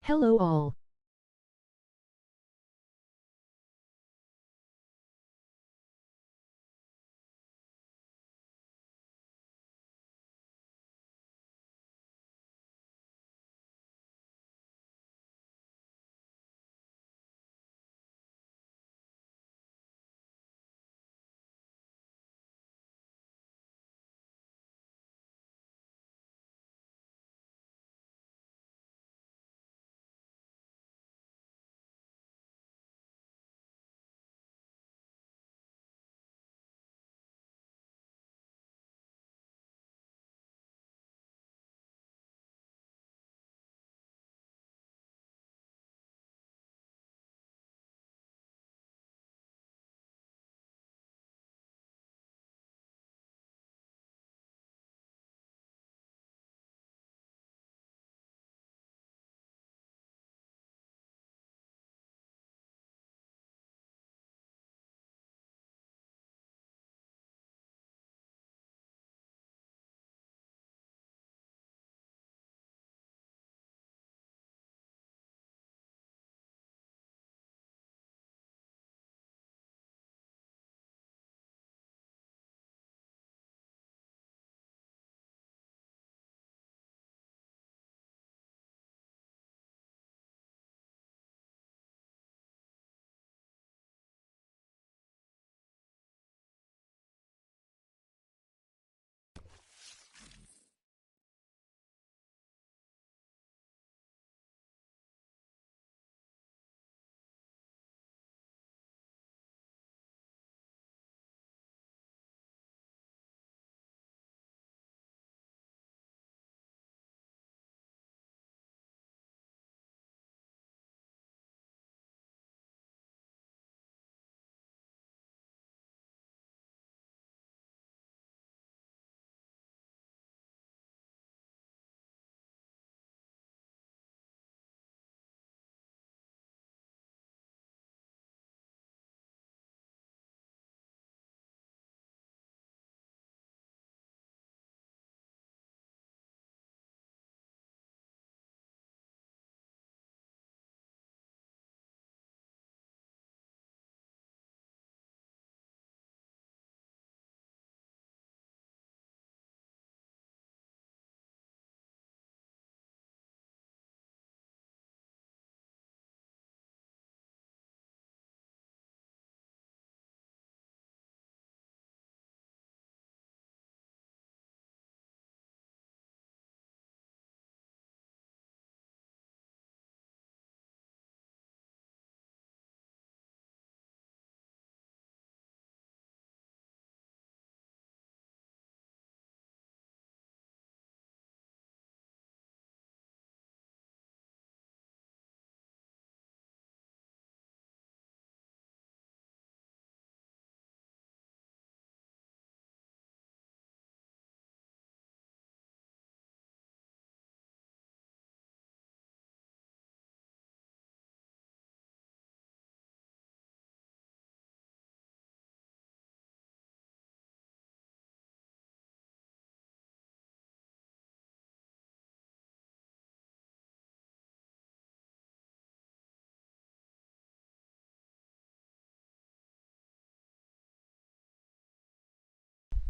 Hello all.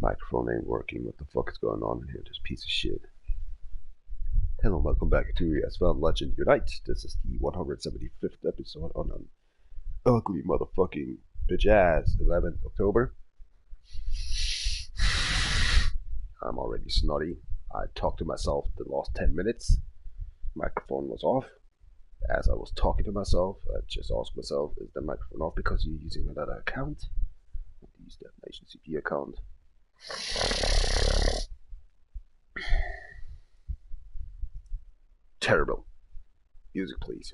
Microphone ain't working. What the fuck is going on in here? This piece of shit. Hello, welcome back to Asphalt Legend Unite. This is the 175th episode on an ugly motherfucking bitch ass 11th October. I'm already snotty. I talked to myself the last 10 minutes. Microphone was off. As I was talking to myself, I just asked myself, is the microphone off because you're using another account? I use DefNation CP account. Terrible. Music, please.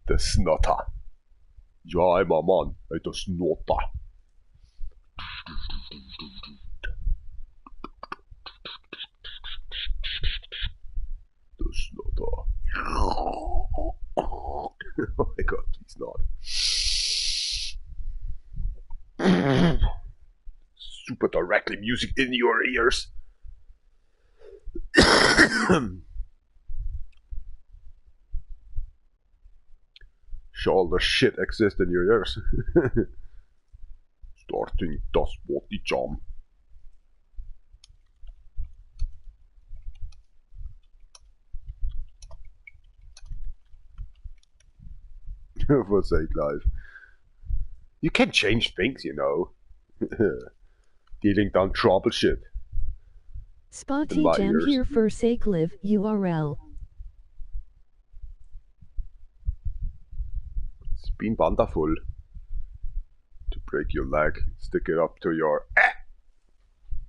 The snotter. Jag är mamman, jag heter Snotta. The snotter. Oh my god, please not. Super directly music in your ears. Sure, all the shit exists in your ears. Starting þ175. For sake life. You can change things, you know. Dealing down trouble shit. Spotty Jam here for sake live URL. It's been wonderful to break your leg, stick it up to your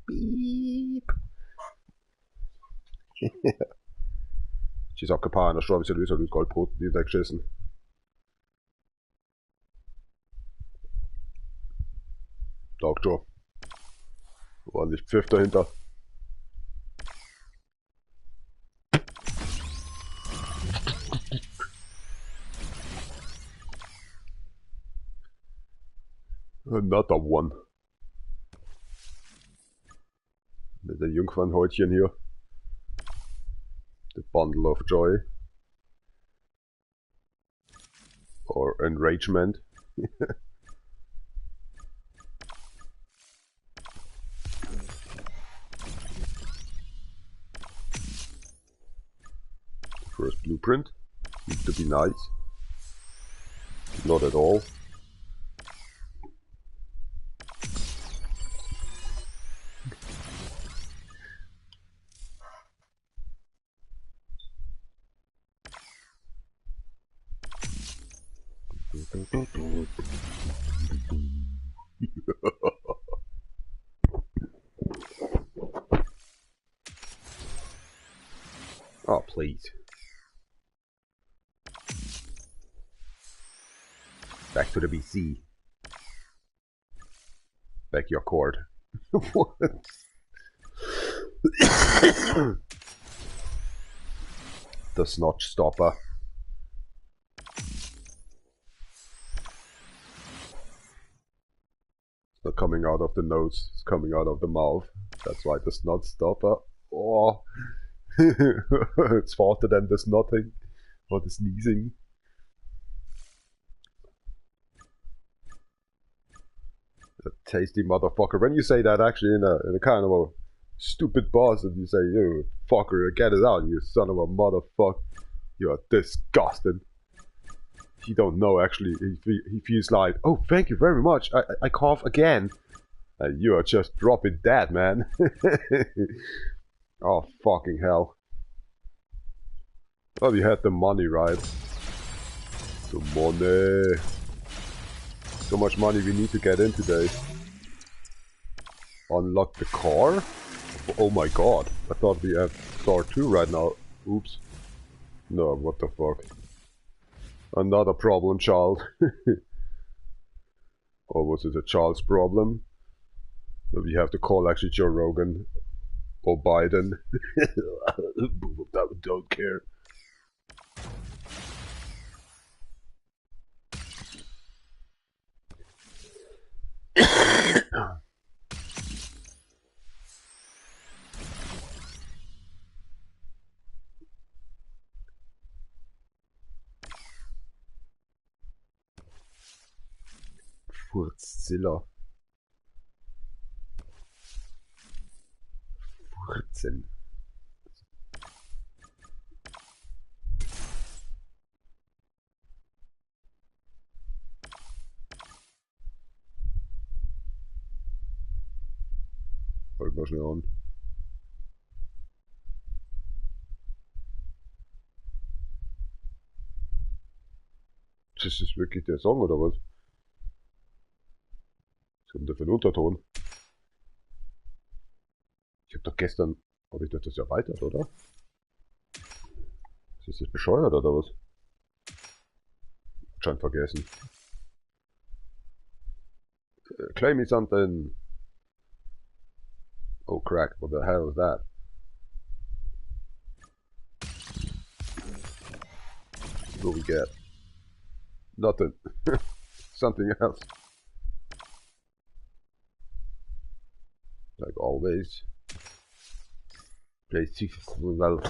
beep. Ci so kapar na strøm, så du så du skal på det der krisen. Doktor. Ordentlich Pfiff dahinter. Another one. Mit der Jungfernhäutchen hier. The bundle of joy. Or enragement. First blueprint. Needs to be nice. Not at all. Oh, please. Back to the BC. Back your cord. What? The snotch stopper. It's not coming out of the nose, it's coming out of the mouth. That's why the snot stopper. Oh. It's faster than the snotting or the sneezing. A tasty motherfucker. When you say that actually in a kind of a stupid boss and you say, you fucker, get it out, you son of a motherfucker. You are disgusting. He don't know actually. He feels like, oh, thank you very much. I cough again. You are just dropping dead, man. Oh, fucking hell. Well, you had the money, right? The money. So much money we need to get in today. Unlock the car? Oh my god. I thought we have star 2 right now. Oops. No, what the fuck. Another problem child. Or was it a child's problem? We have to call actually Joe Rogan. Or Biden. Don't care. Furzzilla. Furzen. Halt mal schnell an. Das ist wirklich der Song, oder was? Was kommt da für ein Unterton? Ich hab doch gestern... Habe ich doch das erweitert, oder? Ist das bescheuert, oder was? Scheint vergessen. Claim me something. Oh crack, what the hell is that? What do we get? Nothing. Something else. Like always. Play well.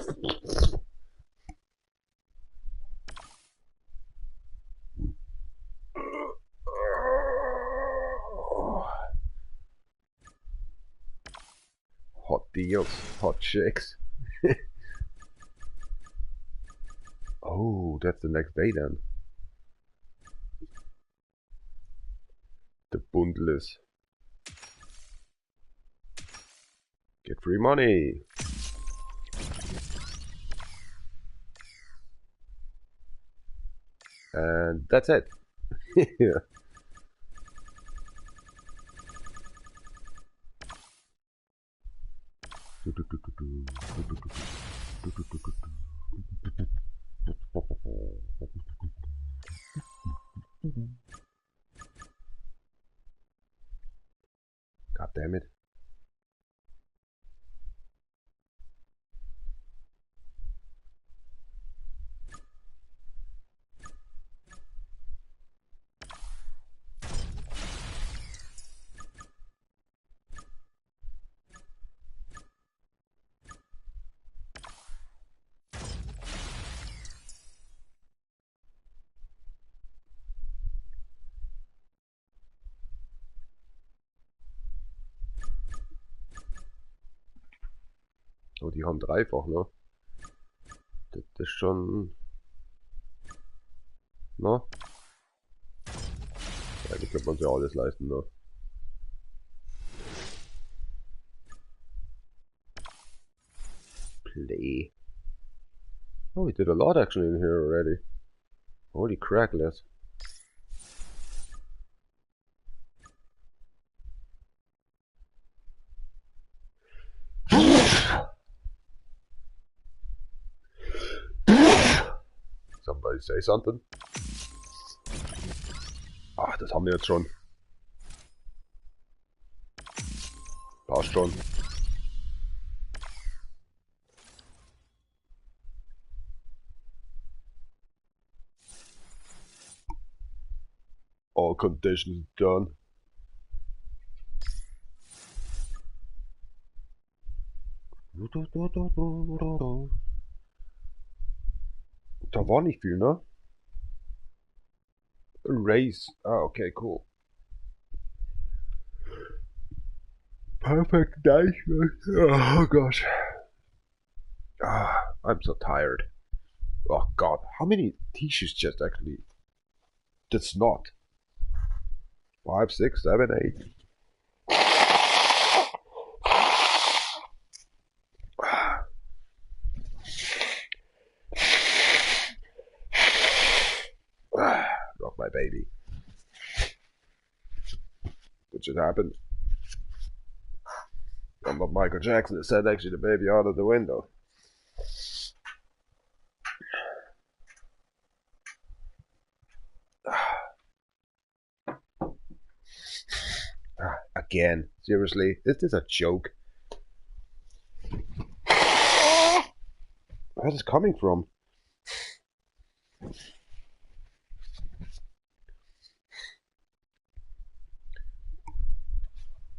Hot deals, hot chicks. Oh, that's the next day then. The bundle is. Get free money. And that's it. Yeah. God damn it. Oh, die haben dreifach, ne? Das ist schon... Ne? Eigentlich könnte man sich ja alles leisten, ne? Play. Oh, we did a lot actually in here already. Holy crackless. Somebody say something. Ach, das haben wir jetzt schon. Passt schon. All conditions done. Da war nicht viel, ne? Race. Ah, okay, cool. Perfect night. Oh gosh. Ah, I'm so tired. Oh god, how many t-shirts just actually? That's not. 5, 6, 7, 8. Rock my baby. What just happened? I'm not Michael Jackson that sent actually the baby out of the window. Again, seriously, is this a joke? Where's this coming from?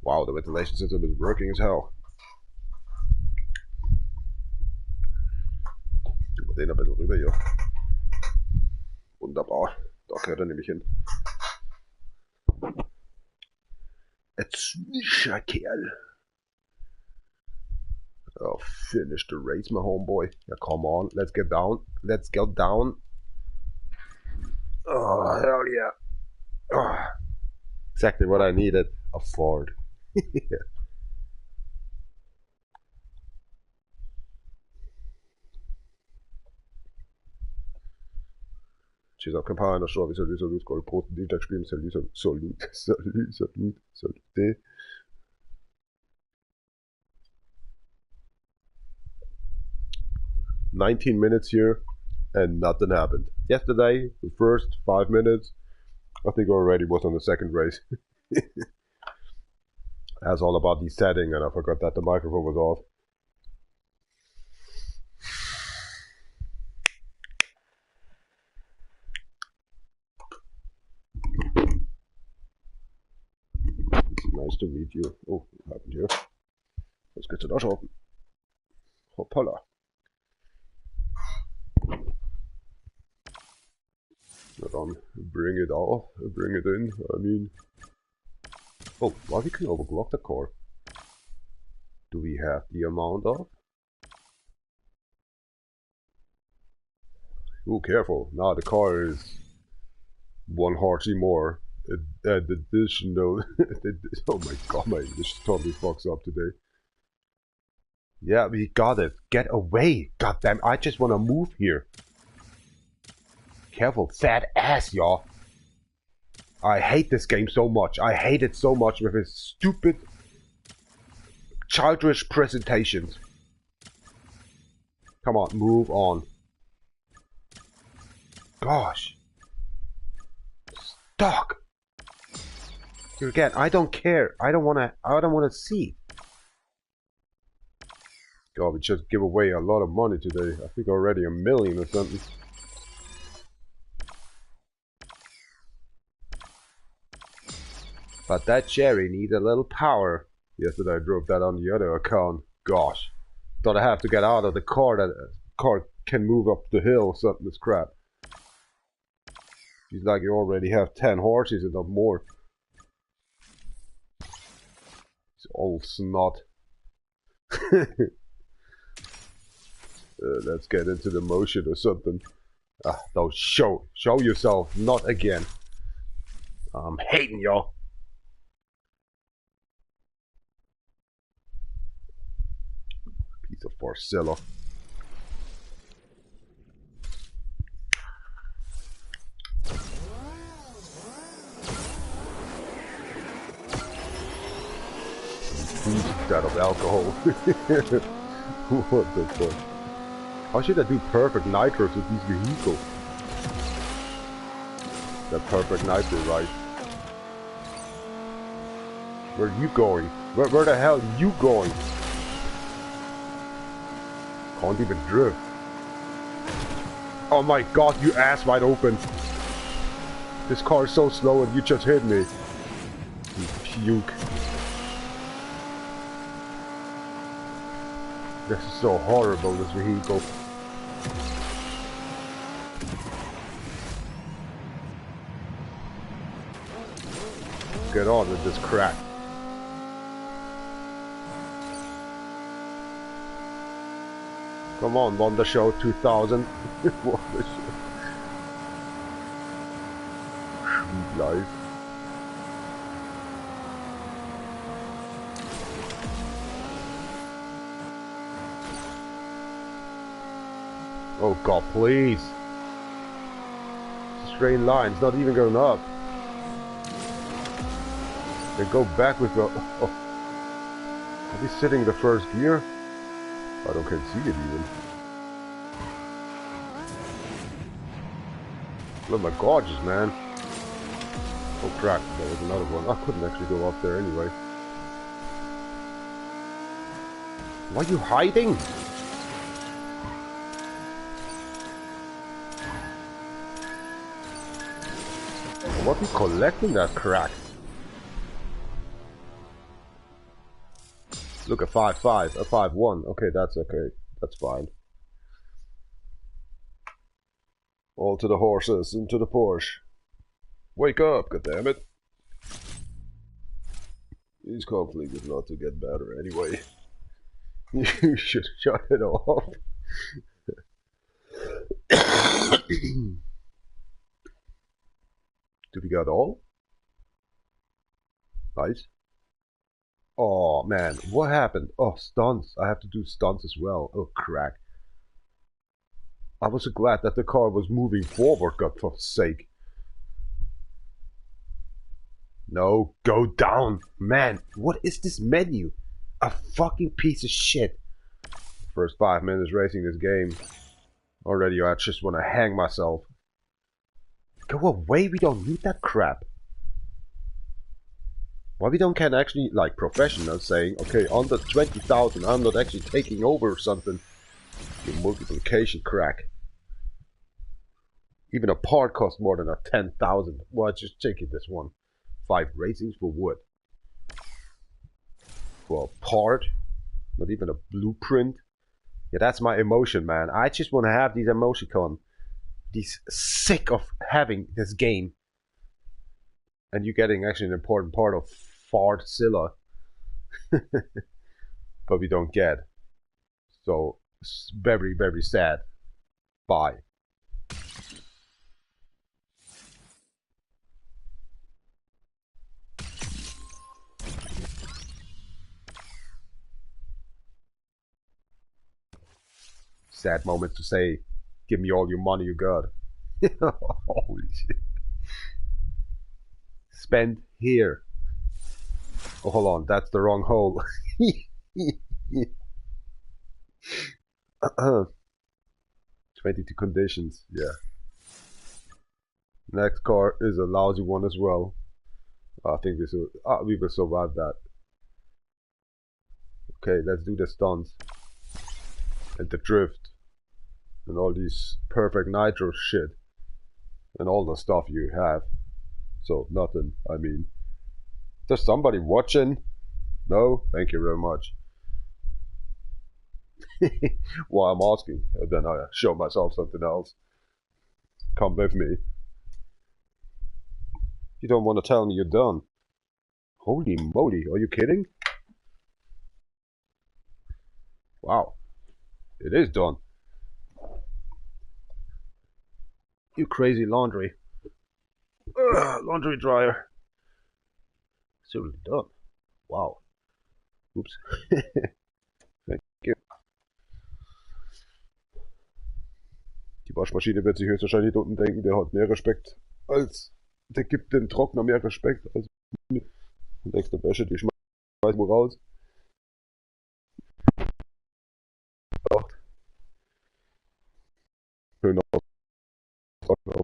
Wow, the ventilation system is working as hell. Über den ein bisschen rüber hier. Wunderbar. Da gehört er nämlich hin. Zwischer Kerl. Oh, finish the race, my homeboy. Yeah, come on, let's get down. Let's get down. Oh, hell yeah. Oh, exactly what I needed. A Ford. Ci sono campane, so, salut, col pro di tak spielen, salut. 19 minutes here and nothing happened. Yesterday, the first 5 minutes, I think already was on the second race. That's all about the setting, and I forgot that the microphone was off. Nice to meet you. Oh, what happened here? Let's get to that open. Hoppala. Hold on, bring it off, bring it in, I mean... Oh, well, we can overclock the car. Do we have the amount of? Oh, careful, now the car is 1 horsey more. Additional... Oh my god, my English totally fucks up today. Yeah, we got it. Get away! Goddamn, I just wanna move here. Careful, fat ass, y'all. I hate this game so much. I hate it so much with its stupid, childish presentations. Come on, move on. Gosh. Stuck. Here again, I don't care. I don't wanna see. God, we just give away a lot of money today. I think already $1 million or something. But that cherry needs a little power. Yesterday I drove that on the other account. Gosh. Thought I have to get out of the car. That car can move up the hill or something. This crap. She's like you already have 10 horses and not more. It's old snot. Let's get into the motion or something. Don't show yourself. Not again. I'm hating y'all. Piece of Barcella. Instead of alcohol. What the fuck? How should I do perfect nitros with these vehicles? That perfect nitro, right? Where are you going? Where the hell are you going? Can't even drift. Oh my god, you ass wide open. This car is so slow and you just hit me. You puke. This is so horrible, this vehicle. Get on with this crap. Come on, Wonder Show 2000. Wonder Show. Sweet life. Oh god, please. Straight line, it's not even going up. They go back with the... Oh. Are we sitting in the first gear? I don't can see it even. Look, my gorgeous, man. Oh crap, there was another one. I couldn't actually go up there anyway. Why are you hiding? What are you collecting that crap? Look, a 5.5, a 5.1. Okay, that's okay. That's fine. All to the horses, into the Porsche. Wake up, goddammit. These conflict is not to get better anyway. You should shut it off. Do we got all? Nice. Oh man, what happened? Oh, stunts. I have to do stunts as well. Oh, crack. I was so glad that the car was moving forward, God for sake. No, go down. Man, what is this menu? A fucking piece of shit. First 5 minutes racing this game. Already I just want to hang myself. Go away, we don't need that crap. Why we don't can actually, like professionals saying, okay, under 20,000, I'm not actually taking over or something. The multiplication crack. Even a part costs more than a 10,000. Well, just take it this one. 5 racings for what? For a part? Not even a blueprint? Yeah, that's my emotion, man. I just want to have these emoticon. These sick of having this game. And you're getting actually an important part of Fartzilla. But we don't get. So, it's very, very sad. Bye. Sad moment to say, give me all your money you got. Holy shit. Spend here. Oh, hold on, that's the wrong hole. 22 conditions, yeah. Next car is a lousy one as well. I think we will survive that. Okay, let's do the stunts. And the drift. And all these perfect nitro shit. And all the stuff you have. So, nothing, I mean. There's somebody watching? No? Thank you very much. Well, I'm asking. And then I show myself something else. Come with me. You don't want to tell me you're done. Holy moly, are you kidding? Wow. It is done. You crazy laundry. Laundry dryer. Seriously done. Wow. Oops. Thank you. Die Waschmaschine wird sich höchstwahrscheinlich unten denken, der hat mehr Respekt als. Der gibt dem Trockner mehr Respekt als mir. Und extra Wäsche, die schmeißt wo raus. Schön auf Trockner.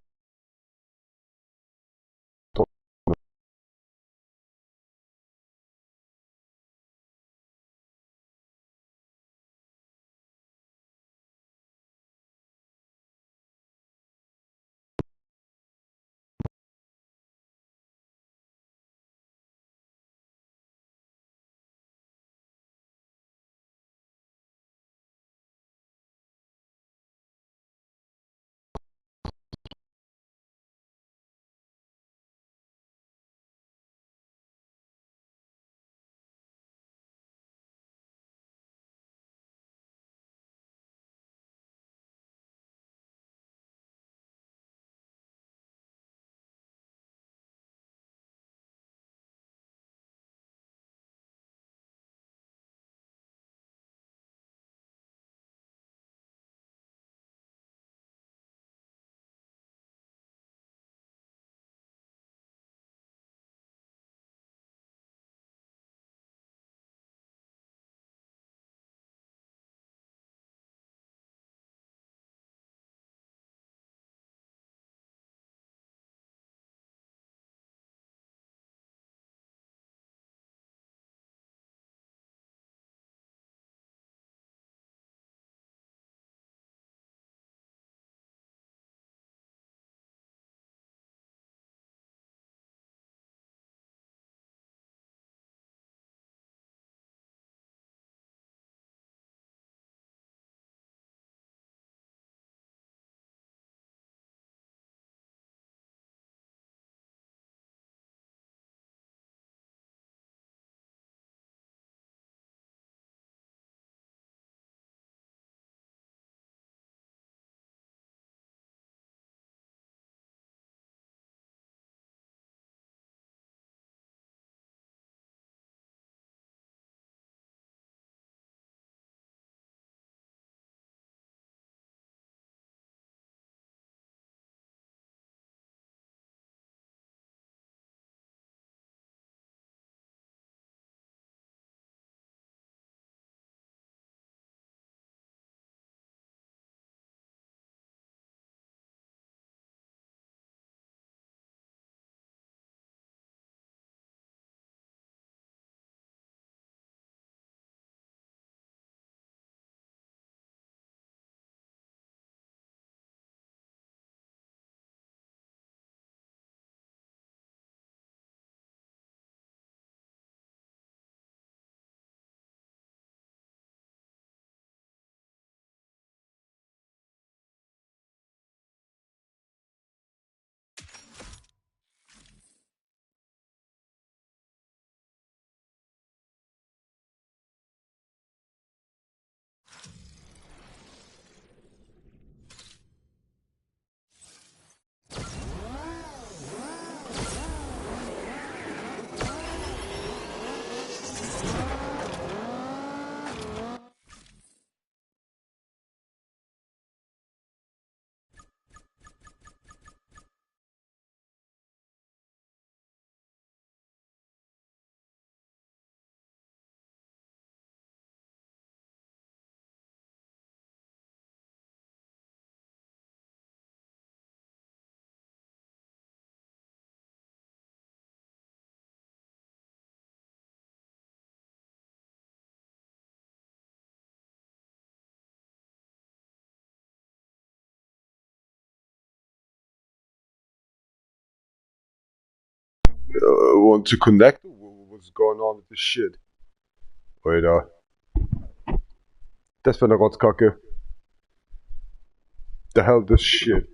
want to connect? What's going on with this shit? Wait, das für eine Rotzkacke. The hell this shit?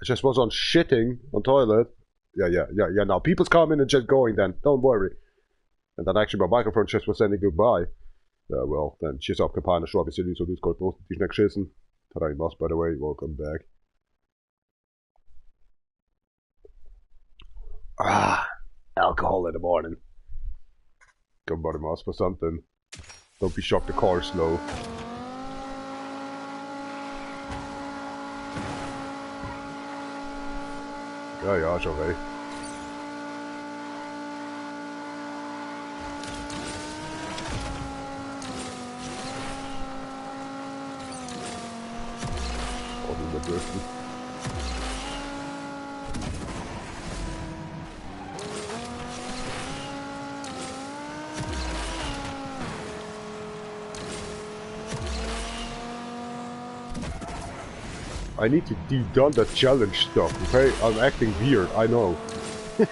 I just was on shitting on toilet. Yeah. Now people's coming and just going then. Don't worry. And then actually my microphone just was saying goodbye. Well, then tschüss auf Kampagne, Schwabi, Silly, so Discord, post, die Schneck schissen. Tarai Moss, by the way, welcome back. Alcohol in the morning. Come body Moss for something. Don't be shocked the car's slow. Ja, schon weh. Driften. I need to de-done the challenge stuff, okay? I'm acting weird, I know. Ich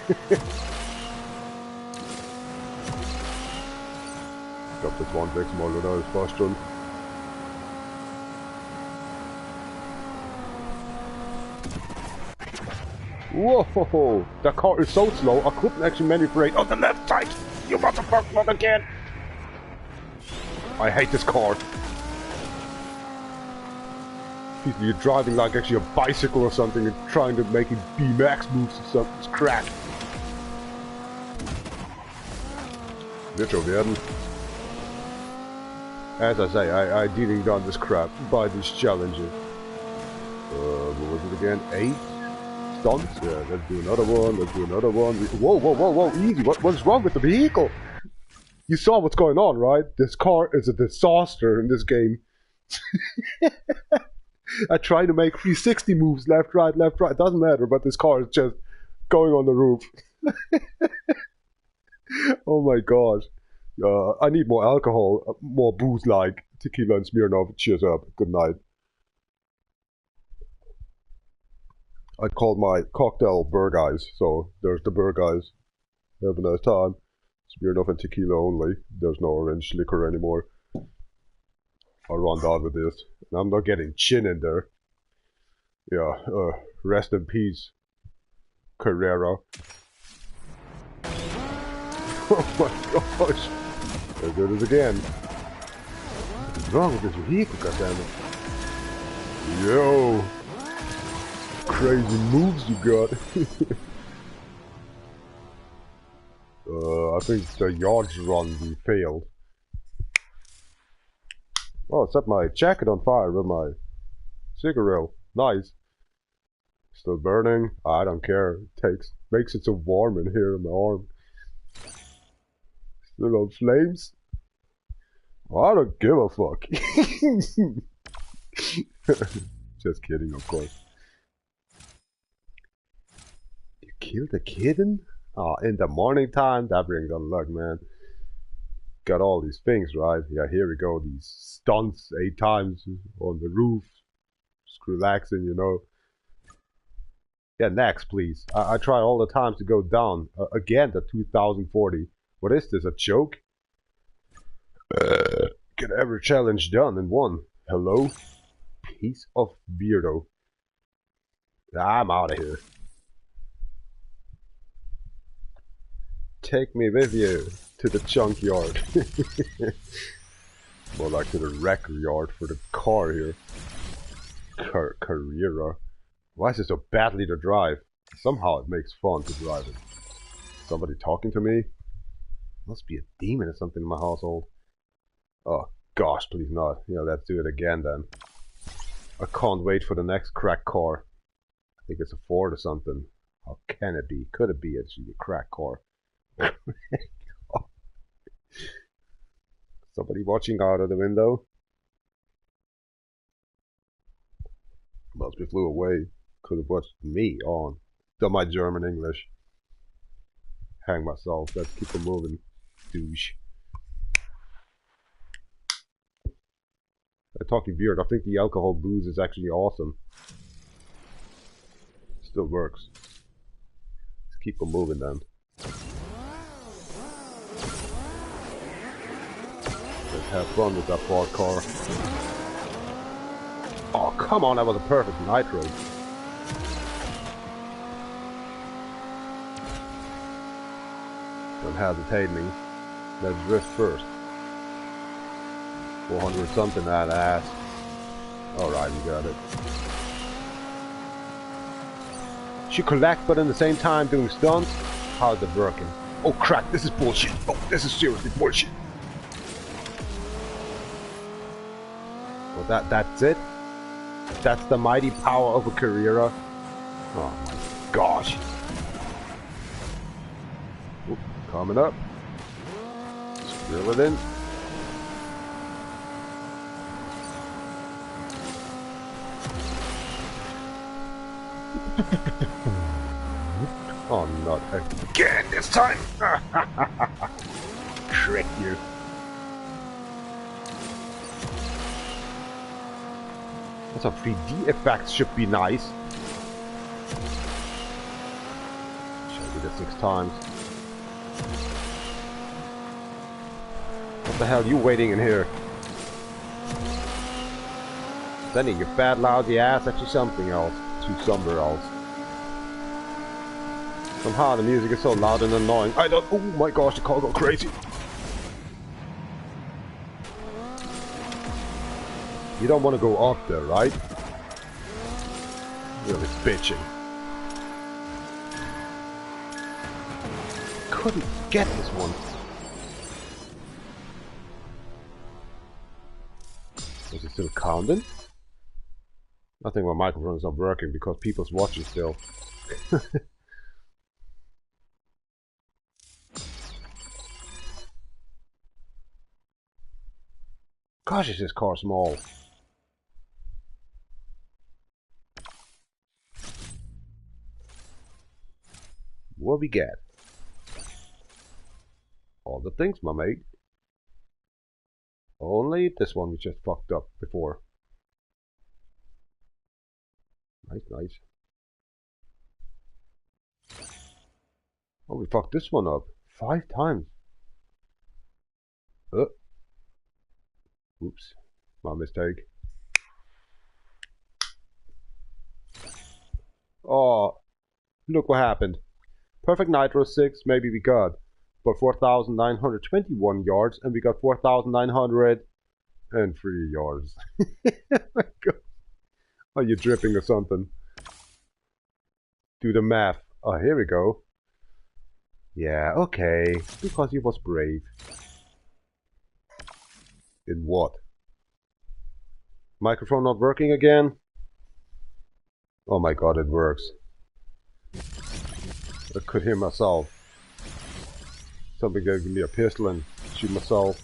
glaube, das waren 6 Mal, oder? Das war schon. Whoa! That car is so slow, I couldn't actually maneuver on the left side! You motherfucker, not again! I hate this car. You're driving like actually a bicycle or something and trying to make it B-Max moves or something. It's crap. Wird schon werden. As I say, I didn't done this crap by these challenges. What was it again? 8? Stunts? Yeah, let's do another one, Whoa, easy, what's wrong with the vehicle? You saw what's going on, right? This car is a disaster in this game. I try to make 360 moves, left, right, doesn't matter, but this car is just going on the roof. Oh my god. I need more alcohol, more booze like tequila and Smirnoff. Cheers up, good night. I called my cocktail Burr Guys, so there's the Burr Guys. Have a nice time. Smirnoff and tequila only. There's no orange liquor anymore. I'll run down with this. And I'm not getting chin in there. Yeah, rest in peace, Carrera. Oh my gosh. There it is again. What's wrong with this vehicle, goddammit? Yo! Crazy moves you got. I think the yards run we failed. Oh, set my jacket on fire with my cigarette. Nice. Still burning. I don't care. Makes it so warm in here in my arm. Still on flames. I don't give a fuck. Just kidding, of course. You killed a kitten? Oh, in the morning time? That brings on luck, man. Got all these things, right? Yeah, here we go. These stunts 8 times on the roof. Just relaxing, you know. Yeah, next, please. I try all the times to go down. Again, the 2040. What is this, a joke? Get every challenge done in one. Hello? Piece of weirdo. I'm out of here. Take me with you to the junkyard. More like to the wreck yard for the car here. Carrera. Why is it so badly to drive? Somehow it makes fun to drive it. Somebody talking to me? Must be a demon or something in my household. Oh gosh, please not. Yeah, let's do it again then. I can't wait for the next crack car. I think it's a Ford or something. How can it be? Could it be actually a crack car? Somebody watching out of the window? Must be flew away. Could have watched me on. Done my German English. Hang myself. Let's keep it moving. Douche. I'm talking weird. I think the alcohol booze is actually awesome. Still works. keep on moving then. Let's have fun with that Ford car. Oh, come on, that was a perfect nitro. Don't hesitate me. Let's drift first. 400 something that ass. Alright, you got it. She collect, but in the same time doing stunts? How's it working? Oh crap, this is bullshit. Oh, this is seriously bullshit. Well, that's it? That's the mighty power of a Carrera? Oh my gosh. Oop, coming up. Just reel it in. Oh, not again this time! Trick you. Some 3D effects should be nice. Should I do that 6 times? What the hell are you waiting in here? Sending your fat lousy ass at you something else. To somewhere else. Somehow the music is so loud and annoying. I don't. Oh my gosh, the car got crazy. You don't want to go up there, right? Really bitching. Couldn't get this one. Is it still counting? I think my microphone is not working because people's watching still. Gosh, is this car small. What we get? All the things, my mate. Only this one we just fucked up before. Nice, nice. Oh, we fucked this one up 5 times. Oops, my mistake. Oh, look what happened. Perfect Nitro 6, maybe we got, but 4,921 yards, and we got 4,903 yards. Are you dripping or something? Do the math. Oh, here we go. Yeah, okay, because he was brave. In what? Microphone not working again? Oh my god, it works. I could hear myself. Somebody gave me a pistol and shoot myself.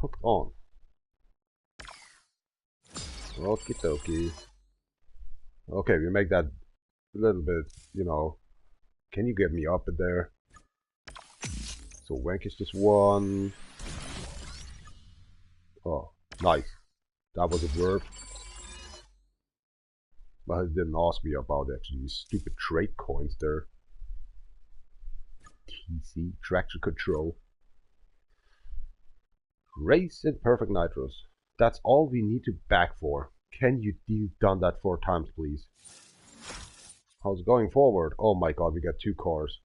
Hooked on. Okie dokie. Okay, we make that a little bit, you know. Can you get me up in there? So wank is just one. Oh, nice. That was a verb. But it didn't ask me about actually these stupid trade coins there. TC, traction control. Race in perfect nitros. That's all we need to back for. Can you done that 4 times, please? How's it going forward? Oh my god, we got 2 cars.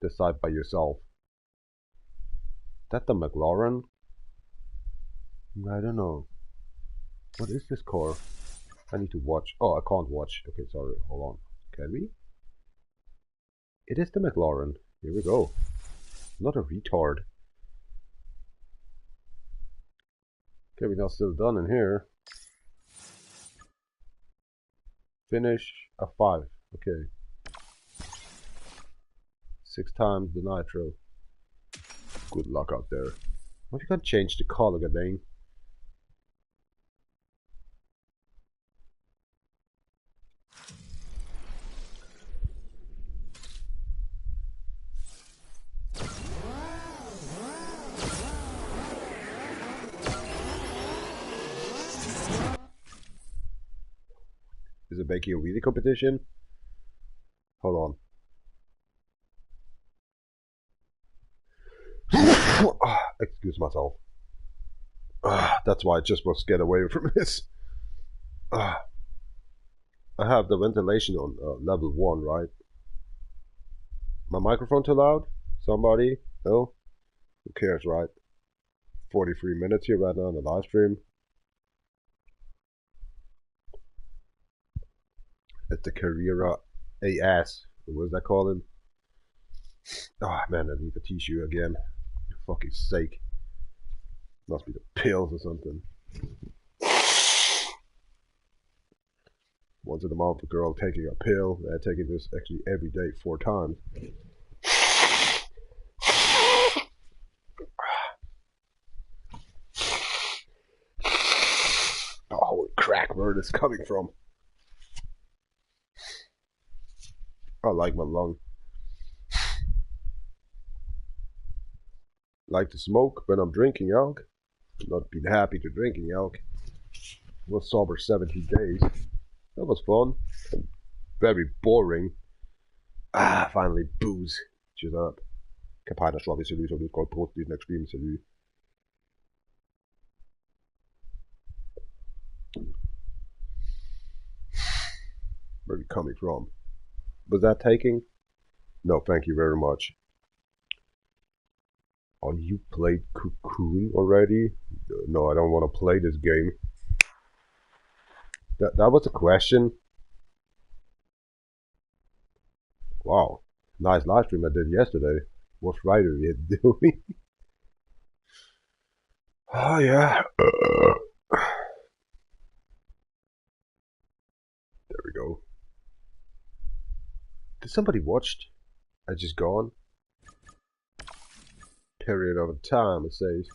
Decide by yourself. Is that the McLaren? I don't know. What is this car? I need to watch. Oh, I can't watch. Okay, sorry. Hold on. Can we? It is the McLaren. Here we go. Not a retard. Okay, we're not still done in here. Finish a 5. Okay. 6 times the nitro. Good luck out there. What if you can change the color again? Is it making a wheelie competition? Hold on. Excuse myself. That's why I just must get away from this. I have the ventilation on level 1, right? My microphone too loud? Somebody? No? Who cares, right? 43 minutes here right now on the live stream. It's the Carrera AS. What is that calling? Oh man, I need a tissue again. For fuck's sake. Must be the pills or something. Once in a month, a girl taking a pill. They're taking this actually every day, 4 times. Oh, holy crack, where is this coming from? I like my lung. Like to smoke when I'm drinking elk. Not been happy to drinking elk. Was sober 17 days. That was fun. And very boring. Finally booze. Shut up. Kapajna šla, salut, salut, called post this next stream, salut. Where are you coming from? Was that taking? No, thank you very much. Oh, you played Cocoon already? No, I don't want to play this game. That was a question. Wow, nice live stream I did yesterday. What right are you doing? Oh yeah. There we go. Did somebody watch? I just gone. Period of time, it says.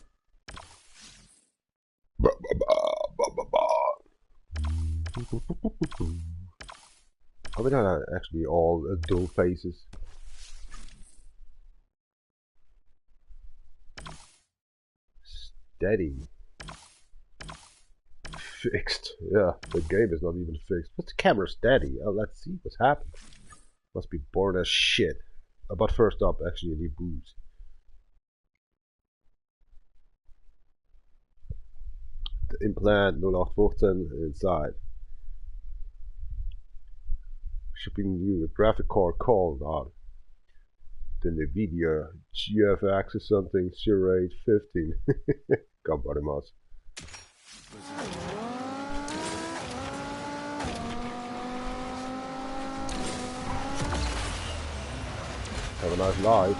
Are we not actually all dull faces? Steady. Fixed. Yeah, the game is not even fixed. What's the camera steady? Oh, let's see what's happened. Must be bored as shit. But first up, actually, I need booze. The implant 0815 inside. Shipping you a graphic card called out. The NVIDIA GFX or something 0815. God body mouse. Have a nice live.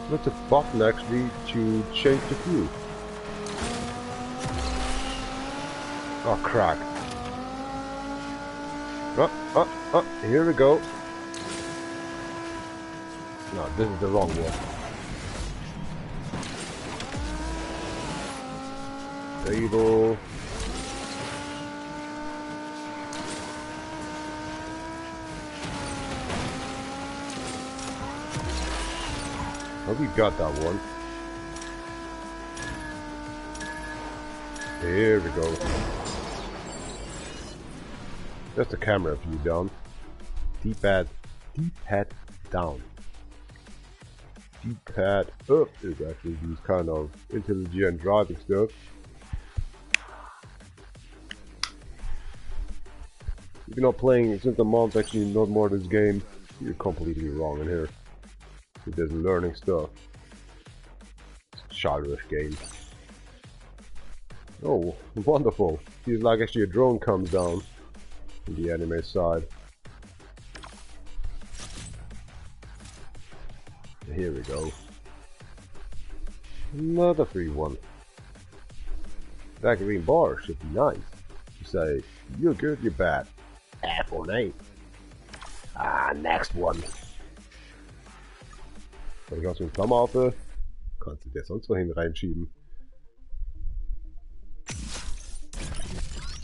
What's a button actually to change the view? Oh, crack. Here we go. No, this is the wrong one. Table. Oh, we got that one. Here we go. Just the camera view down. D-pad down. D-pad up is actually these kind of intelligent driving stuff. If you're not playing since a month, actually not more this game, you're completely wrong in here. It isn't learning stuff. It's a childish game. Oh, wonderful. Feels like actually a drone comes down from the anime side. Here we go. Another free one. That green bar should be nice. You say, you're good, you're bad. F or nay. Ah, next one. Soll ich aus dem Klammer auf? Kannst du dir sonst wohin reinschieben?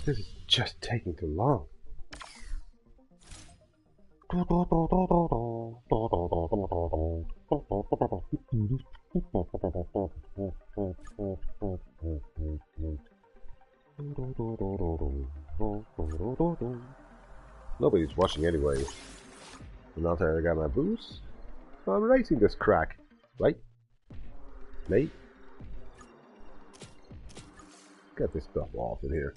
This is just taking too long. Nobody's watching anyway. And after I got my boost, I'm racing this crack, right? Mate? Get this stuff off in here.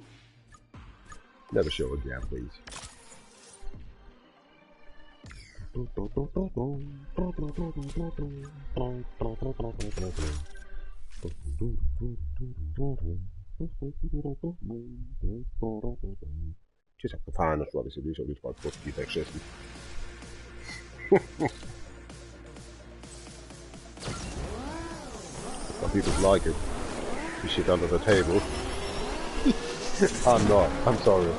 Never show again, please. Just have to find us what is it, so we start to keep accessing. Some people like it. You shit under the table. I'm not. I'm sorry.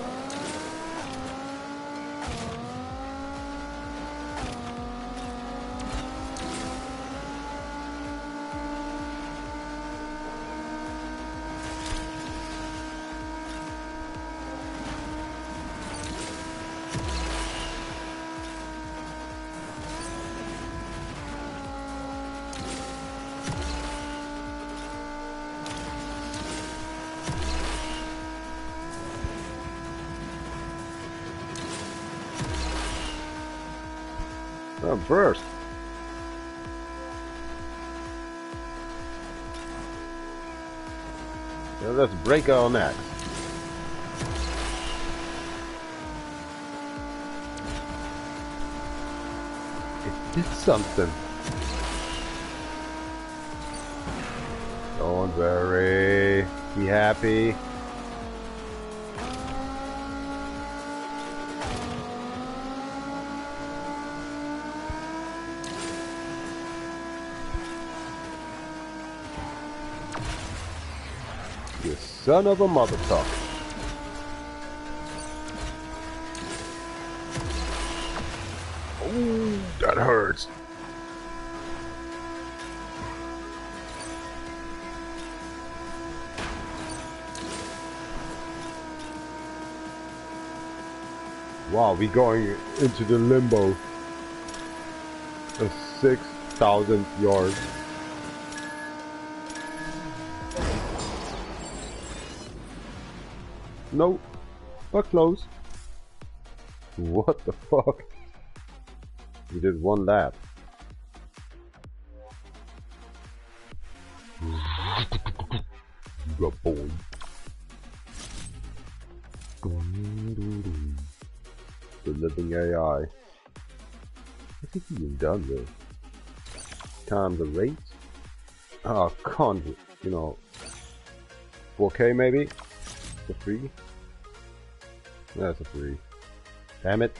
Oh, burst. Now let's break our necks. It did something. Don't worry. Be happy. You son of a mother truck. Oh, that hurts. Wow, we going into the limbo of 6,000 yards. Nope, but close. What the fuck? We did one lap. Good boy. The living AI. I think you've done this. Time the rate. Oh, can't you know? 4K maybe? A free? That's a free. Damn it.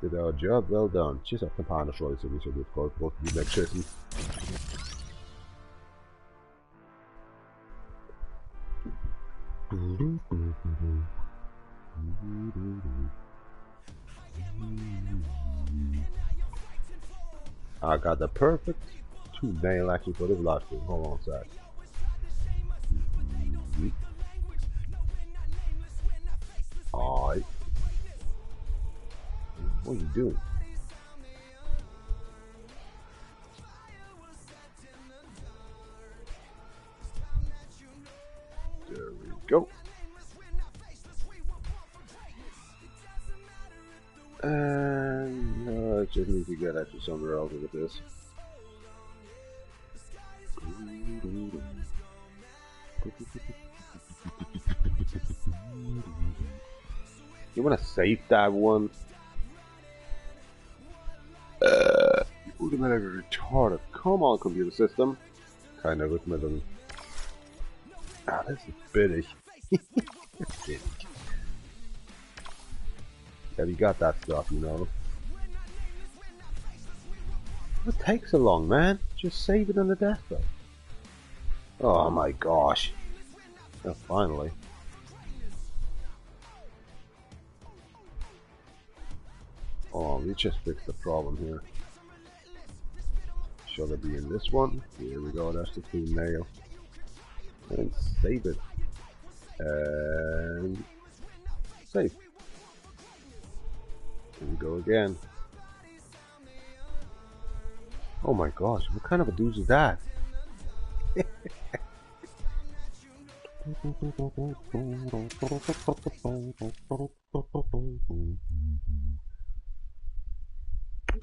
Did our job well done. Tschüss auf Kampagne, Schleuse, wie so gut Gold, die wegschießen. I got the perfect 2-nail actually for this live stream. Hold on a sec. Alright. What are you doing? There we go. And I just need to get actually somewhere else with this. You wanna save that one? Du bist retarded. Come on, computer system. Keine Rückmeldung. Ah, das ist billig. Yeah, we got that stuff, you know. What takes so long, man? Just save it on the desktop. Oh my gosh. Oh, finally. Oh, we just fixed the problem here. Should it be in this one? Here we go, that's the clean nail. And save it. And save. Here we go again. Oh my gosh, what kind of a dude is that?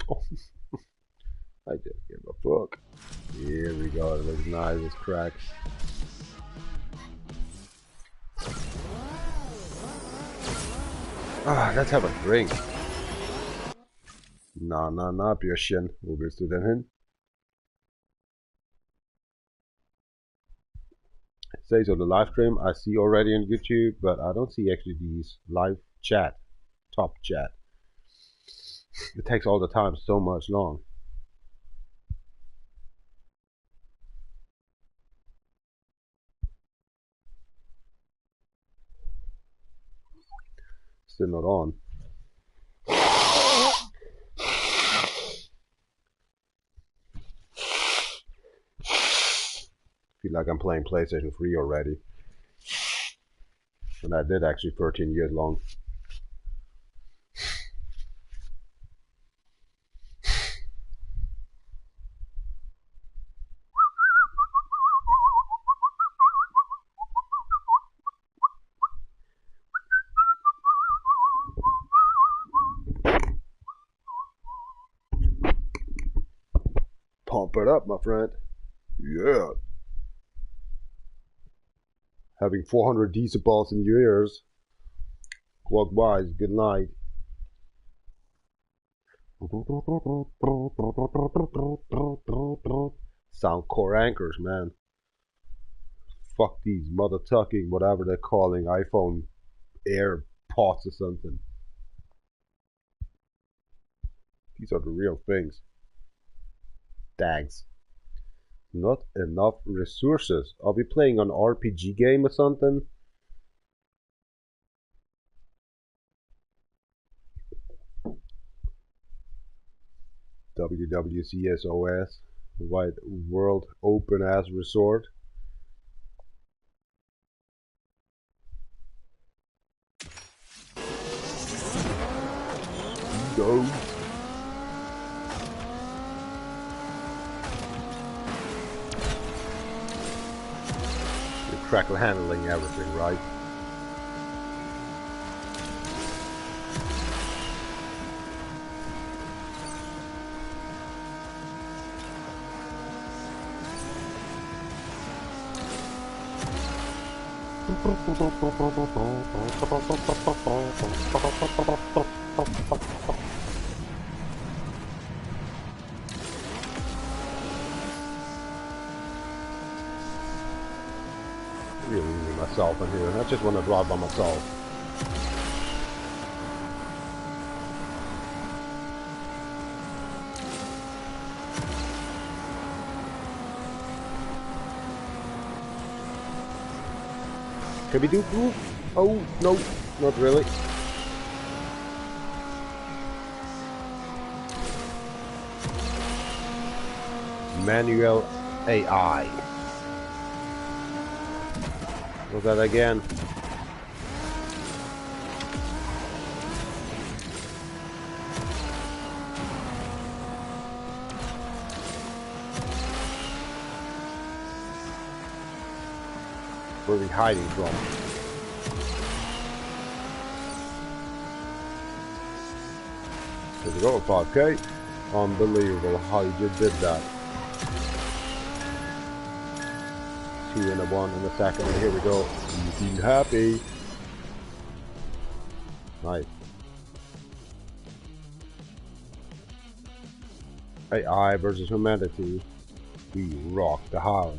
Oh. I just give a fuck. Here we go, it looks nice, it's cracked. Ah, let's have a drink. Na, Bürschchen. Wo willst du denn hin? It says on the live stream, I see already on YouTube, but I don't see actually these live chat, top chat. It takes all the time so much long. Still not on. Feel like I'm playing PlayStation 3 already. And I did actually 13 years long. Pump it up, my friend. Yeah. Having 400 decibels in your ears. Clockwise, good night. Sound core anchors, man. Fuck these mother tucking, whatever they're calling iPhone AirPods or something. These are the real things. Tags. Not enough resources. Are we playing an RPG game or something? WWCSOS. Wide World Open Ass Resort. Go. Crackle handling everything, right? Really leaving myself in here. I just want to drive by myself. Can we do blue? Oh, no, not really. Manual AI. Look at that again. Where are we hiding from? There we go, 5K. Unbelievable how you just did that. 2 and a 1 and a second, and here we go. You feel happy. Nice. AI versus humanity. We rock the house.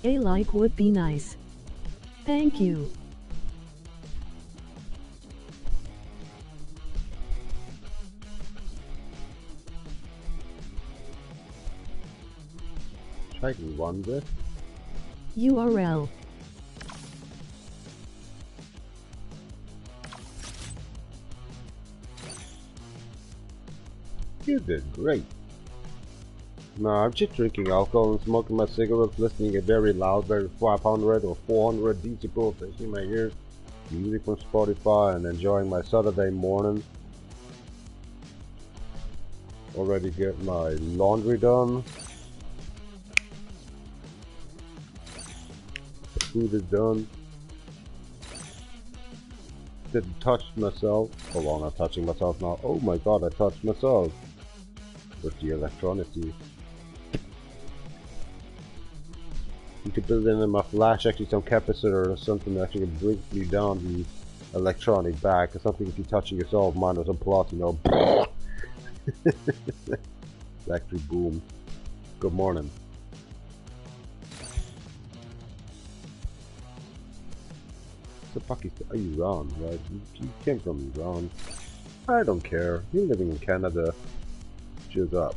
A like would be nice. Thank you. I can wonder. URL. You did great. No, I'm just drinking alcohol and smoking my cigarettes, listening to very loud, very 500 or 400 decibels in my ears, music from Spotify, and enjoying my Saturday morning. Already get my laundry done. The food is done. Didn't touch myself. Hold on, I'm touching myself now. Oh my god, I touched myself. With the electronics. You could build in my flash actually some capacitor or something that actually brings me down the electronic back or something if you're touching yourself, minus some plot, you know. Factory boom. Good morning. The fuck is are you Iran, right? You came from Iran. I don't care. You're living in Canada. Shut up.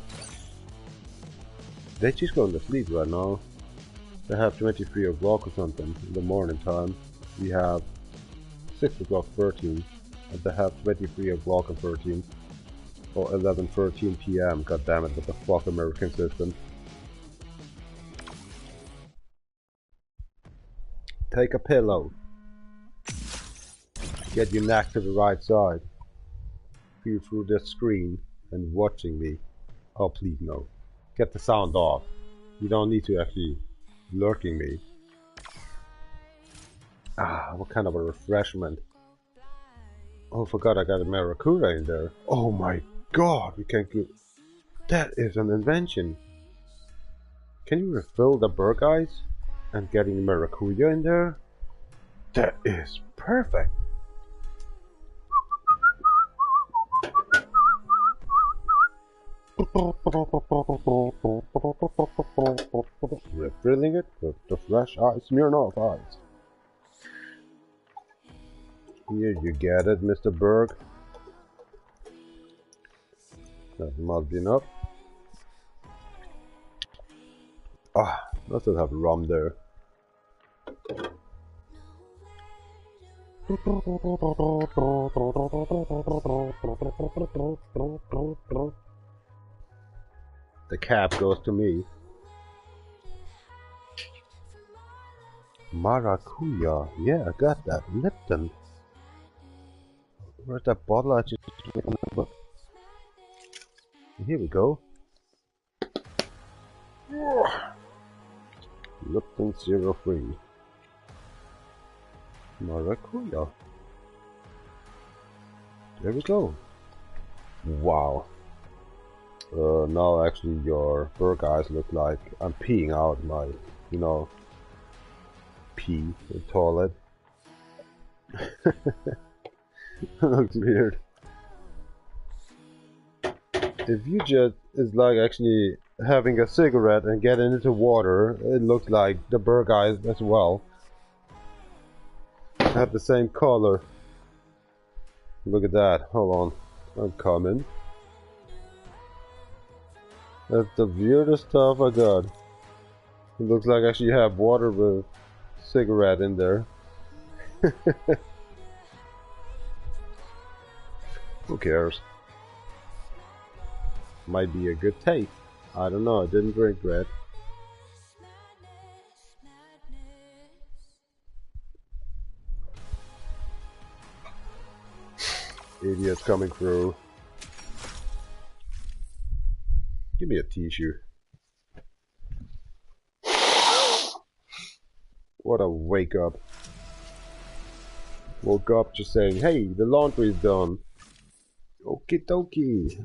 They're just going to sleep right now. They have 23 o'clock or something in the morning time. We have 6 o'clock 13. And they have 23 o'clock and 13. Or 11:13 PM. God damn it, what the fuck, American system. Take a pillow. Get your neck to the right side. Peer through the screen and watching me. Oh, please no. Get the sound off. You don't need to actually lurking me. Ah, what kind of a refreshment. Oh, I forgot I got a Maracuja in there. Oh my god, we can get... That is an invention. Can you refill the burg ice and getting Maracuja in there? That is perfect. Refilling it with the fresh ice, Smirnoff ice. Here you get it, Mr. Berg. That must be enough. Ah, let's just have rum there. The cap goes to me. Maracuja, yeah, I got that. Lipton. Where's that bottle I just remember? Here we go. Lipton 03. Maracuja. There we go. Wow. Now actually your burg eyes look like I'm peeing out my, you know, pee in the toilet. Looks weird. If you just is like actually having a cigarette and getting into water, it looks like the burg eyes as well. Have the same color. Look at that. Hold on. I'm coming. That's the weirdest stuff I got. It looks like actually you have water with cigarette in there. Who cares? Might be a good taste. I don't know, I didn't drink red. idiots coming through. Give me a tissue. What a wake up. Woke up just saying, hey, the laundry is done. Okie dokie.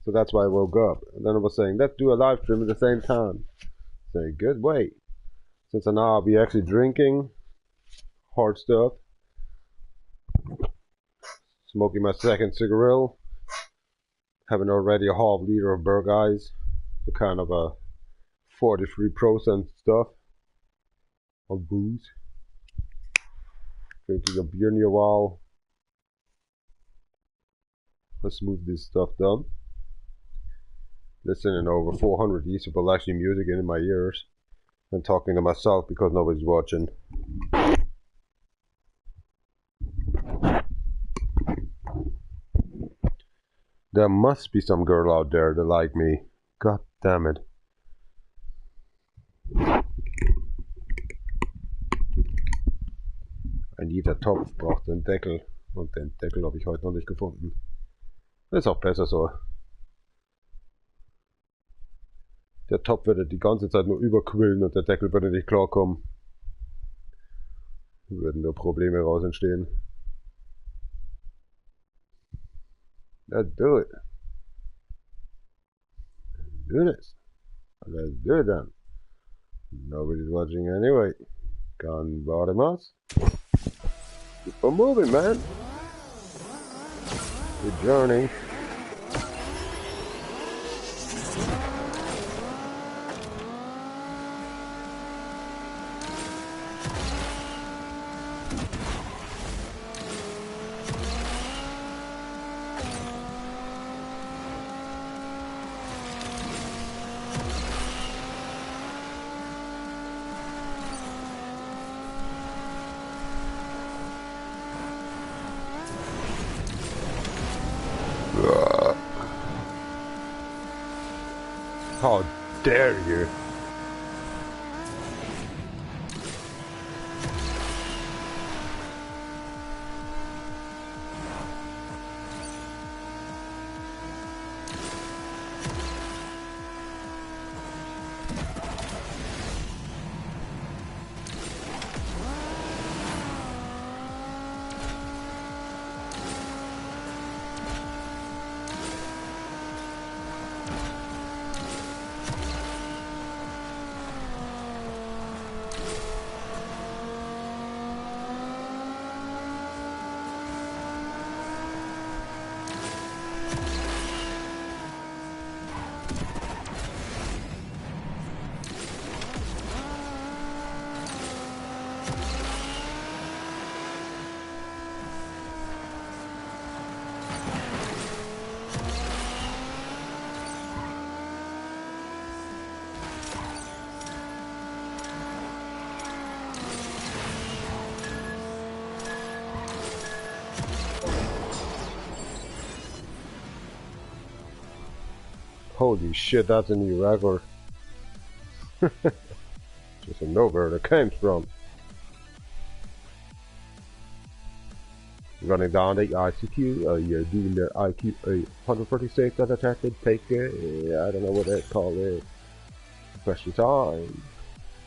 So that's why I woke up. And then I was saying, let's do a live stream at the same time. Saying, good, wait. Since now I'll be actually drinking hard stuff. Smoking my second cigarette. Having already a half liter of Berg Eyes. So kind of a 43% stuff of booze. Drinking a beer in a while. Let's move this stuff down. Listening over 400 usable actually music in my ears. And talking to myself because nobody's watching. There must be some girl out there that like me. God damn it. Jeder Topf braucht einen Deckel und den Deckel habe ich heute noch nicht gefunden. Das ist auch besser so. Der Topf würde die ganze Zeit nur überquillen und der Deckel würde nicht klarkommen. Da würden nur Probleme raus entstehen. Let's do it. Let's do this. Let's do it then. Nobody's watching anyway. Ganbarimas. Keep on moving, man. Good journey. How dare you? Holy shit, that's a new record. Just to know where it came from. Running down the ICQ, you're doing the IQ 146 that attached, take it, I don't know what they call it. Question time.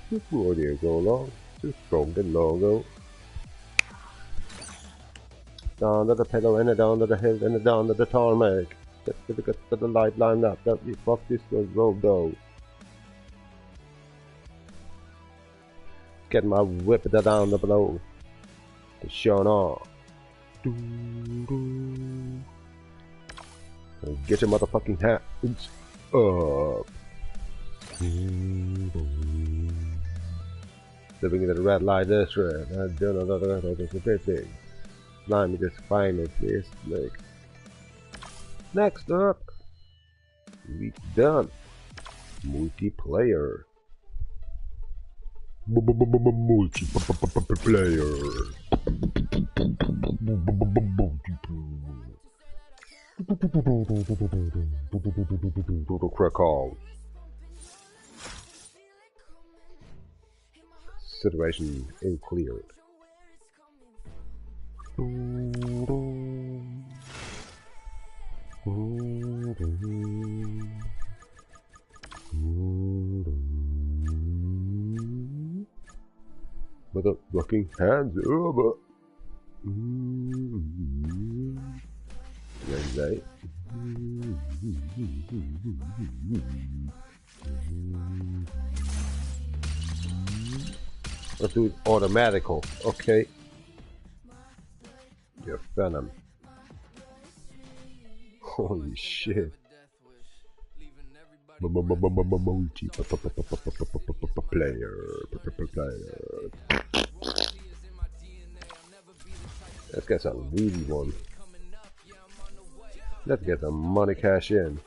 Before you go along, just from the logo. Down to the pedal and down to the hill and down to the tarmac. Get to the light lined up, that we fuck this was road though. Get my whip it down the below. It's showing off. Get your motherfucking hands up. Living in the red light district. I don't know that it's a big thing. Let me just find it, please. Like. Next up, we done multiplayer. Multiplayer. Crack on. Situation unclear. Motherfucking hands over. Wednesday. Let's do it automatical, okay? Your venom. Holy shit. Player. Let's get some weedy one. Let's get some money cash in.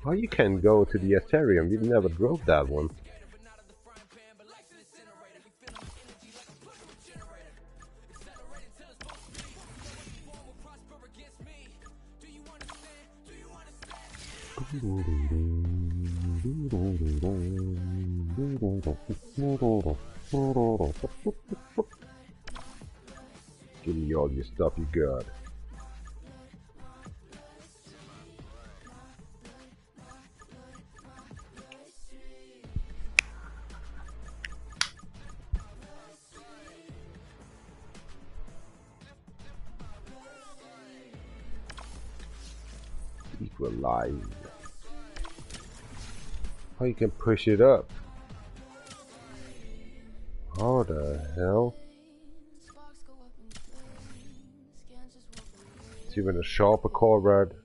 How you can go to the Ethereum? We never drove that one. Give me all your stuff you got. Equalize. How you can push it up? How the hell? It's even a sharper Corvette.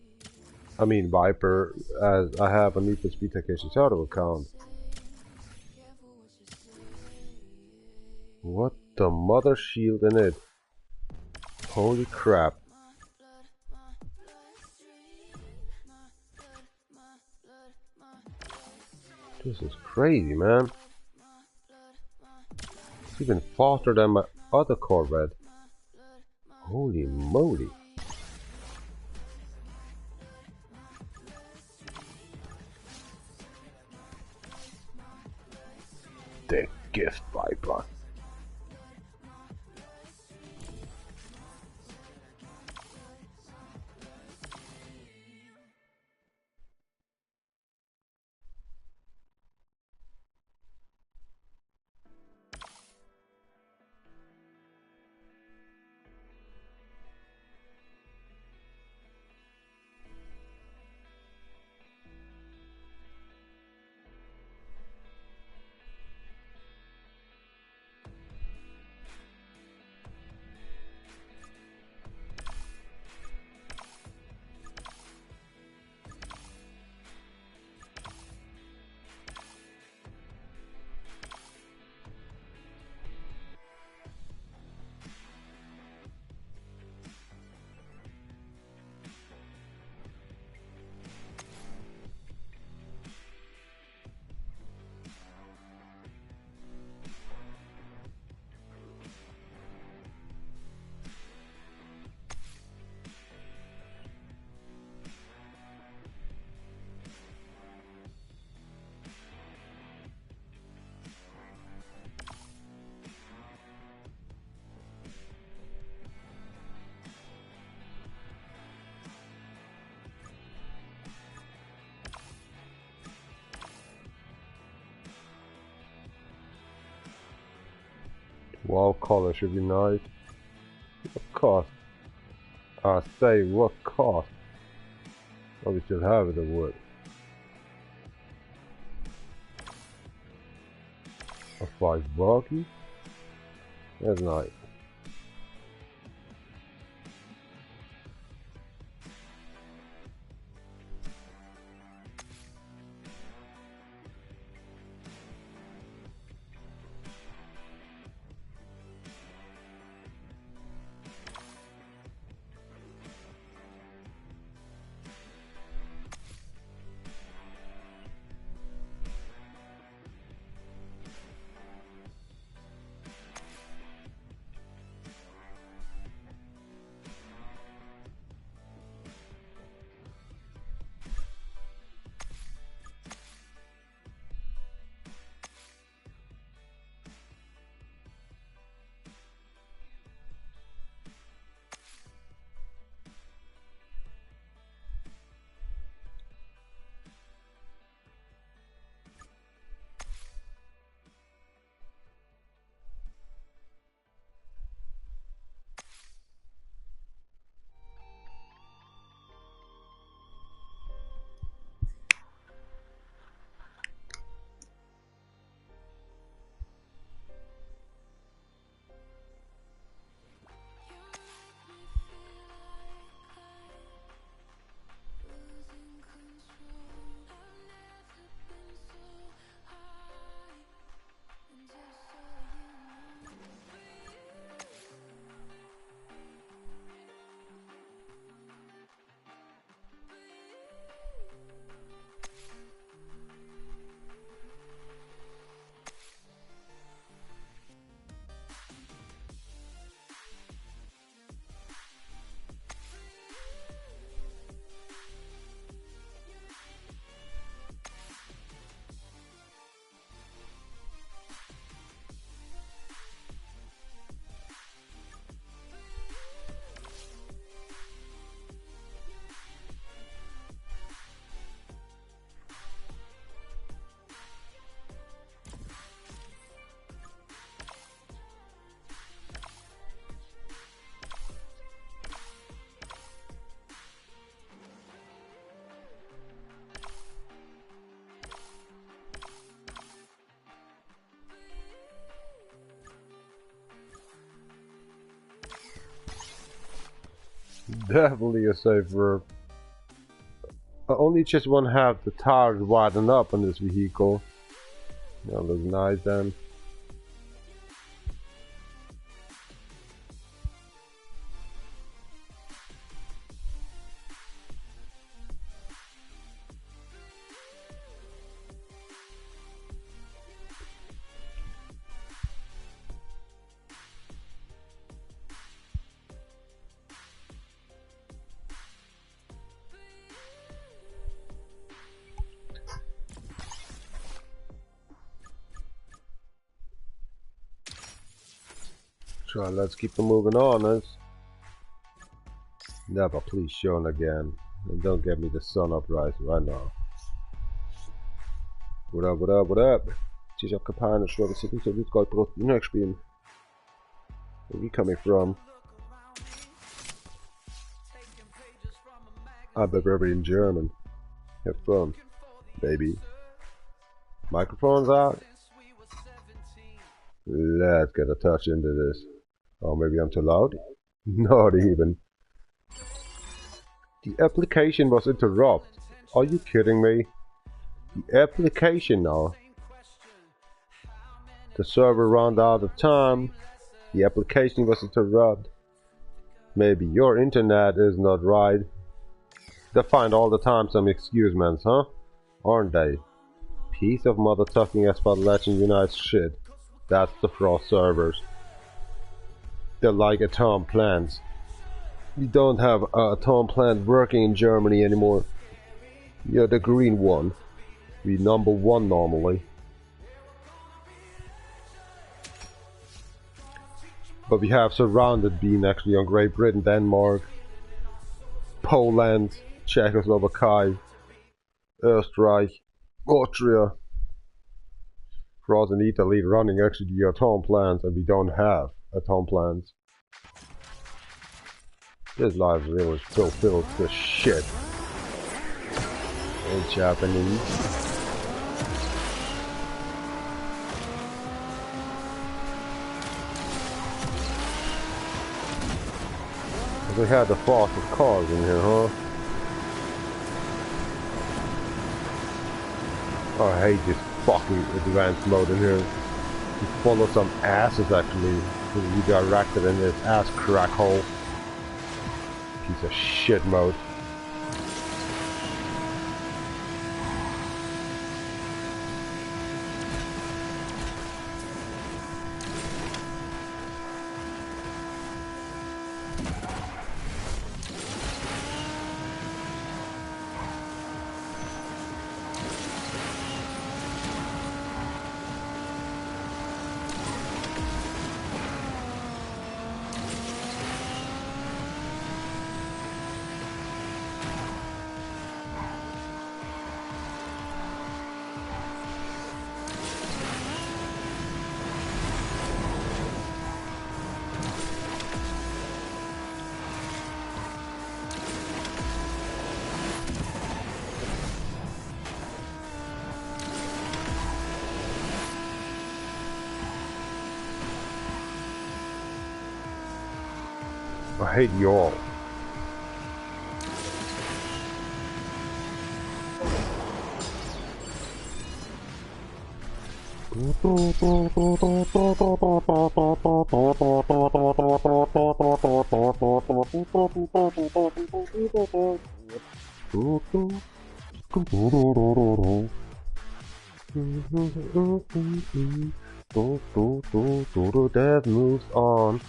I mean Viper, as I have a Need for Speed Technician Shadow account. What the mother shield in it? Holy crap. This is crazy, man. It's even faster than my other Corvette. Holy moly. The gift Viper. Wall color should be nice. What cost? I say, what cost? Well, we should have it in wood. A $5. That's nice. Definitely a safe verb. I only just want to have the tires widen up on this vehicle. That looks nice then. So let's keep on moving on. Never please shown again. And don't get me the sun uprising right now. What up, what up, what up? Ich habe keine Schwere, ich nicht so gut Goldbrot spielen. Where are you coming from? I bet everybody in German. Have fun, baby. Microphones out. Let's get a touch into this. Oh, maybe I'm too loud? Not even. The application was interrupted. Are you kidding me? The application now. The server ran out of time. The application was interrupted. Maybe your internet is not right. They find all the time some excusements, huh? Aren't they? Piece of mother-tucking Asphalt Legend United shit. That's the Frost servers. They're like atom plants. We don't have an atom plant working in Germany anymore. You're the green one. We number one normally. But we have surrounded being actually on Great Britain, Denmark, Poland, Czechoslovakia, Österreich, Austria. For us in Italy running actually the atom plants, and we don't have atom plants. This live video is still filled with shit. In Japanese. We had the fastest cars in here, huh? Oh, I hate this fucking advanced mode in here. You follow some asses actually. You directed in this ass crack hole. Piece of shit mode. I hate you all. Death moves on.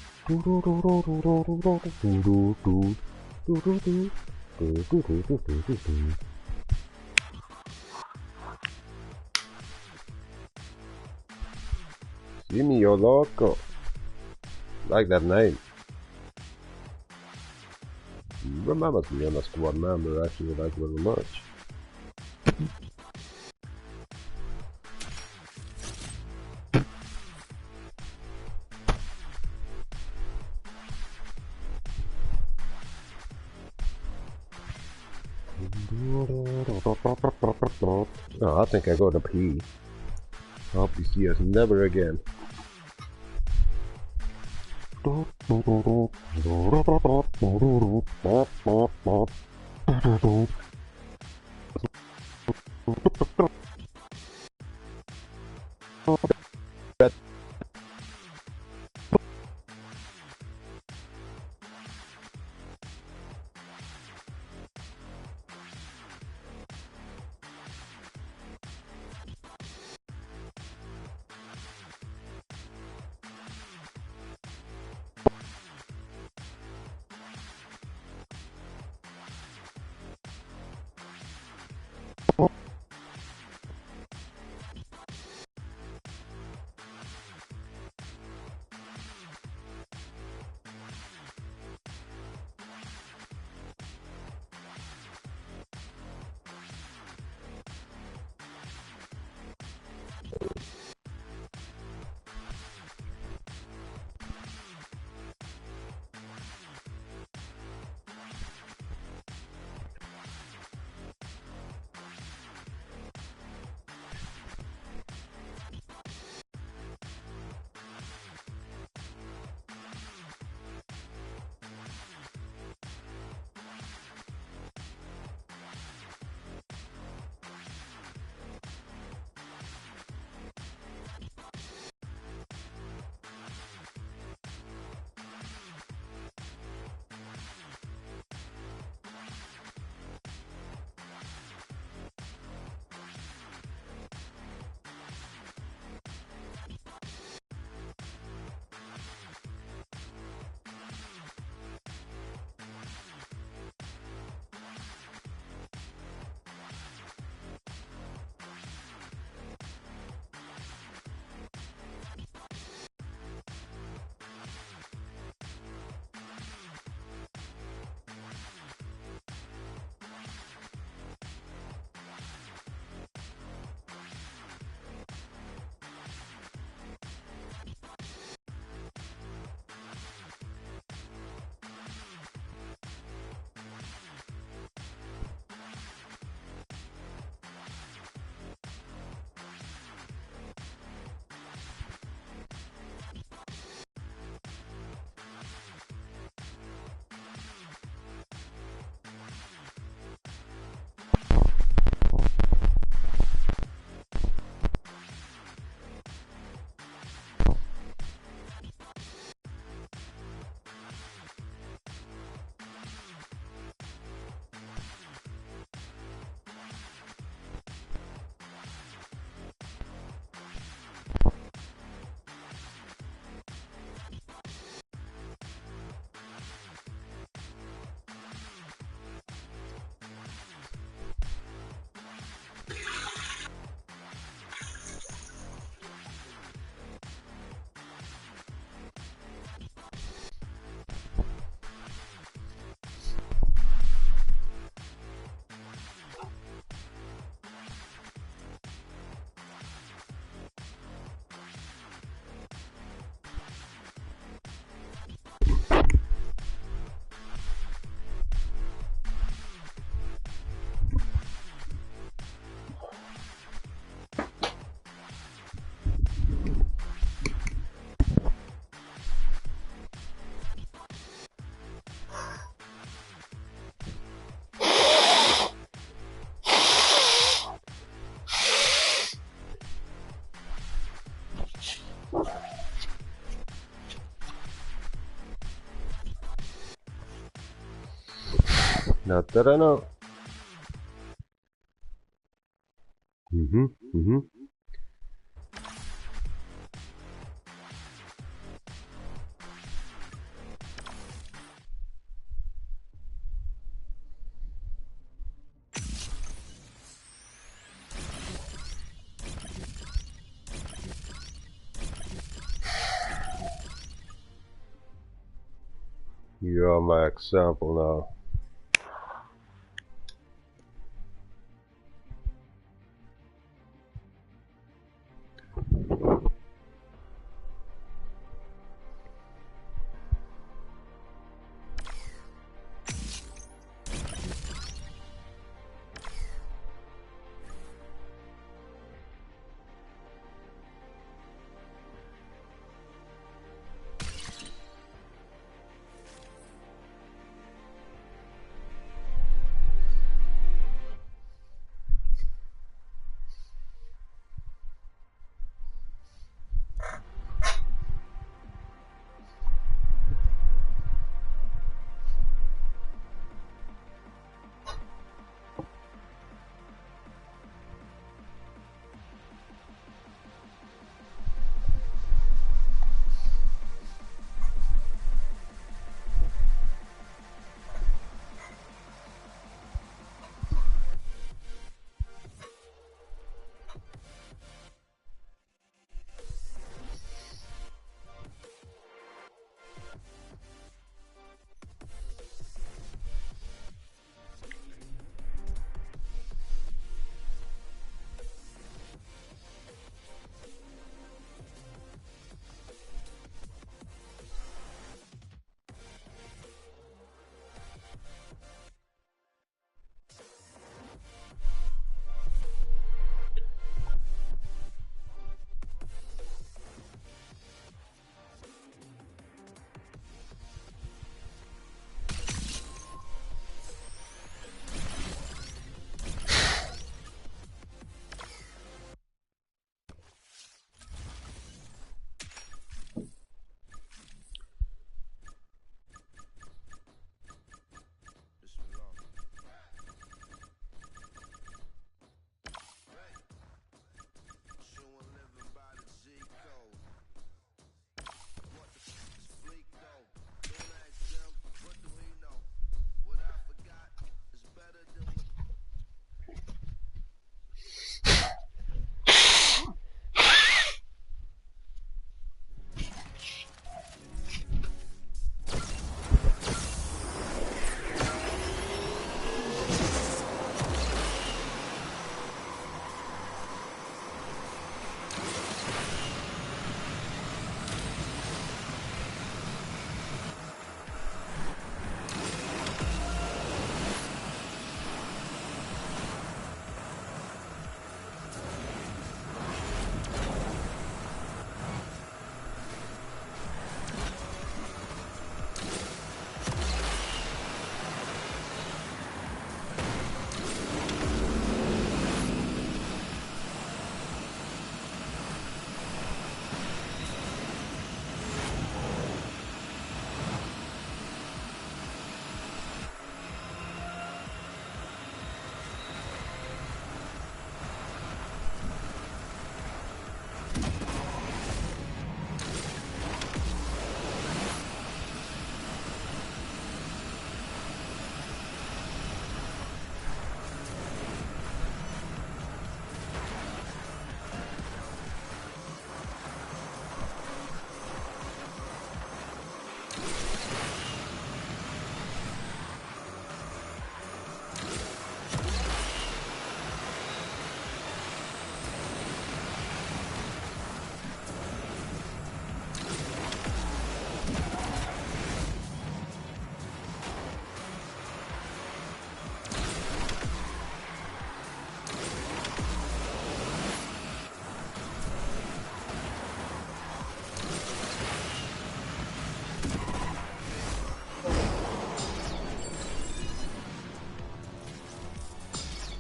Jimmy, you're loco. Like that name. Remembers me on a squad member actually like very much. Oh, I think I go to pee. Hope you see us never again. Not that I know. You are my example now.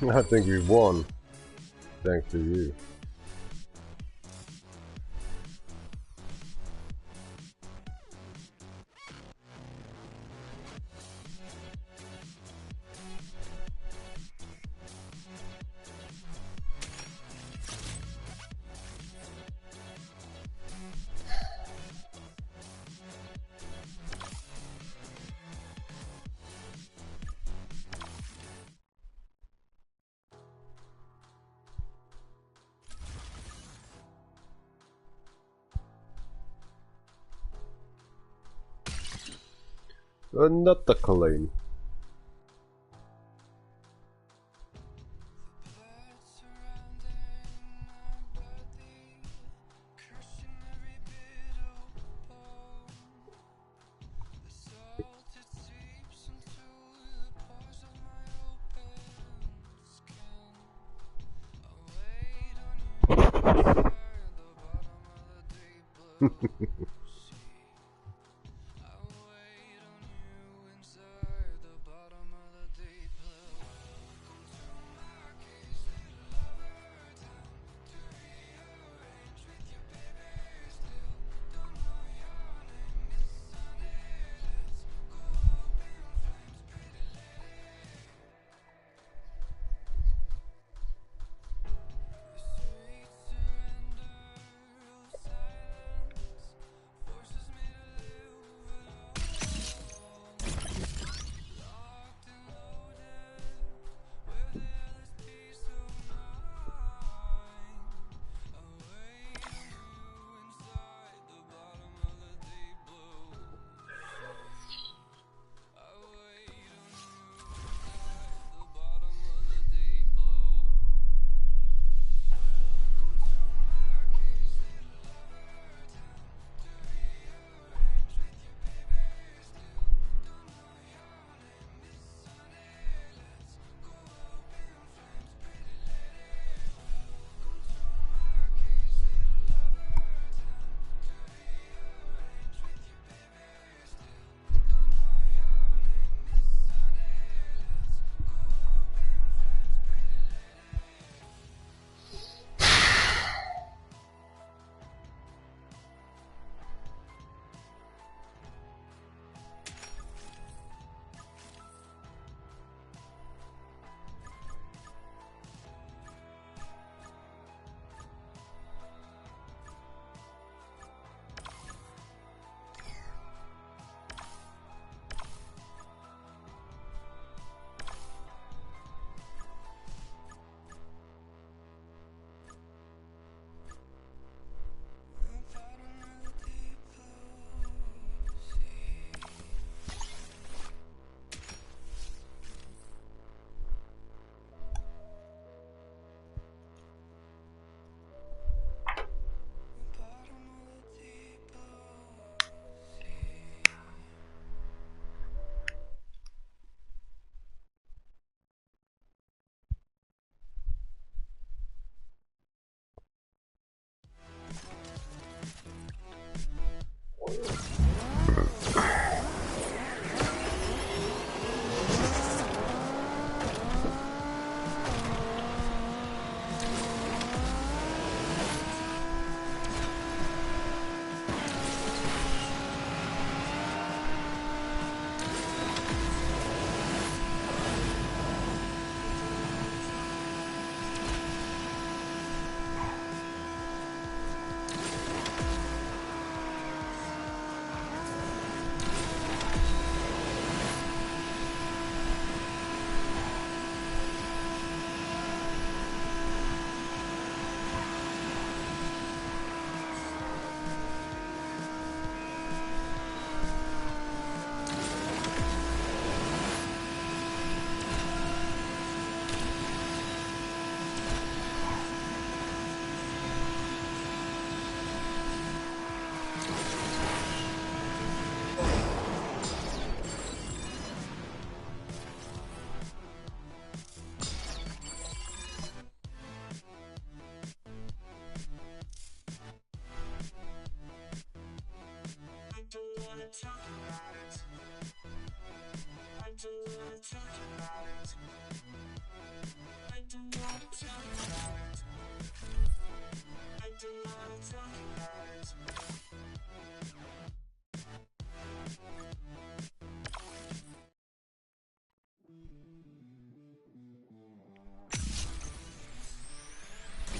I think we won. Thanks to you. Not the claim.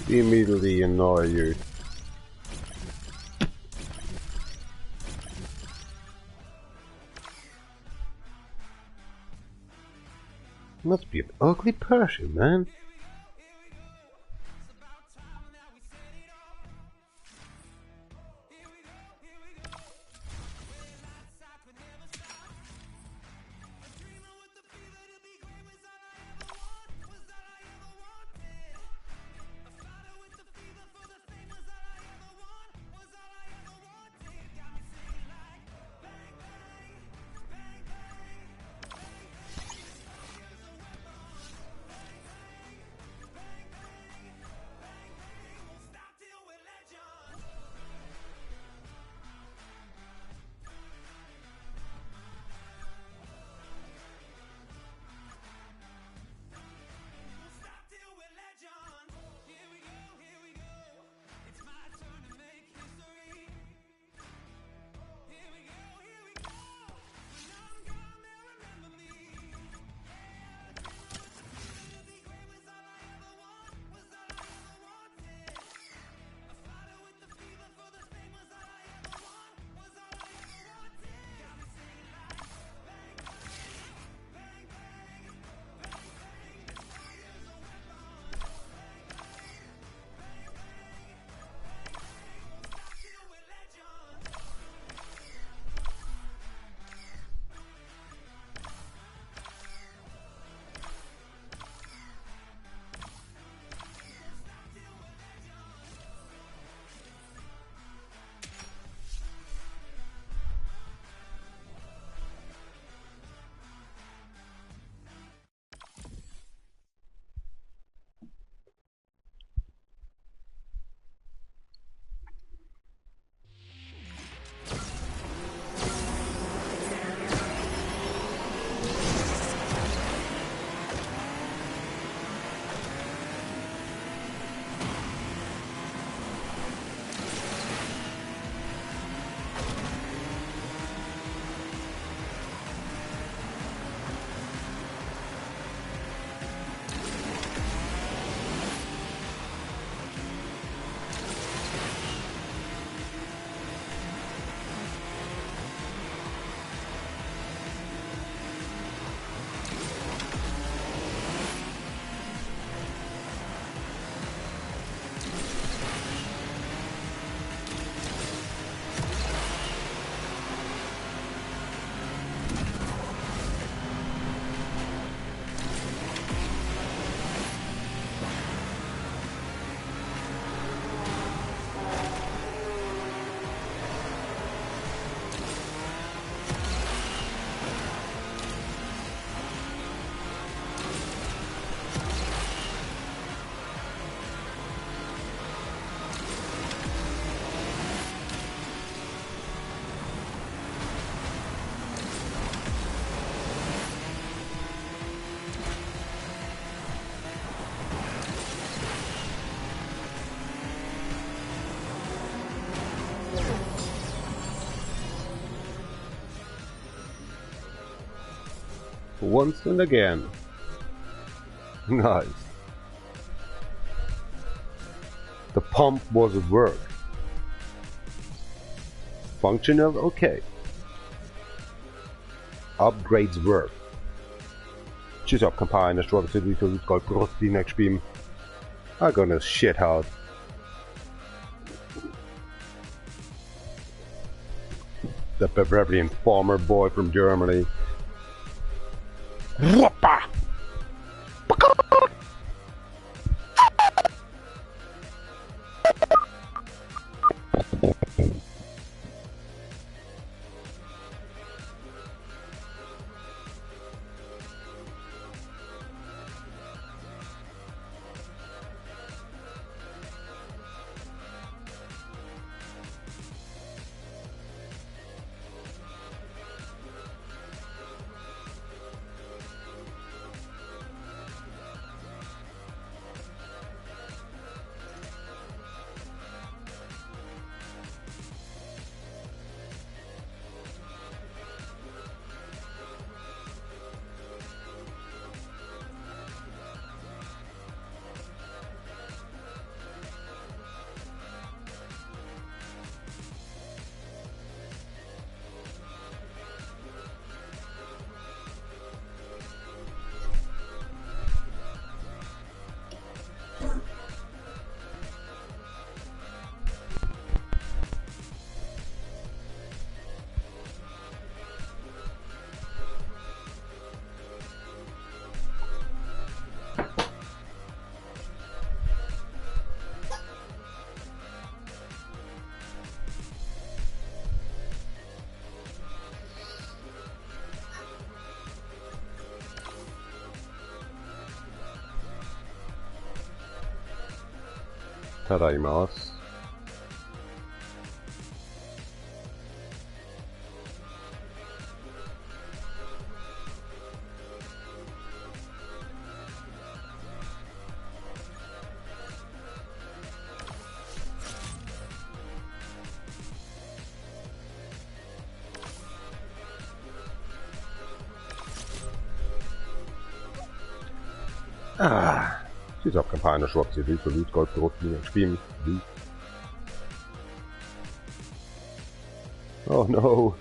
Immediately annoy you. Must be an ugly person, man. Once and again. Nice. The pump was at work. Functional, okay. Upgrades work. Tschüss ab kampanje, nästa vi får utgå brott i next beam. I'm gonna shit out. The Bavarian farmer boy from Germany. Whoppa! Tadaimasu. She's up campaign och swap till för ut golf brott med spin. Oh no.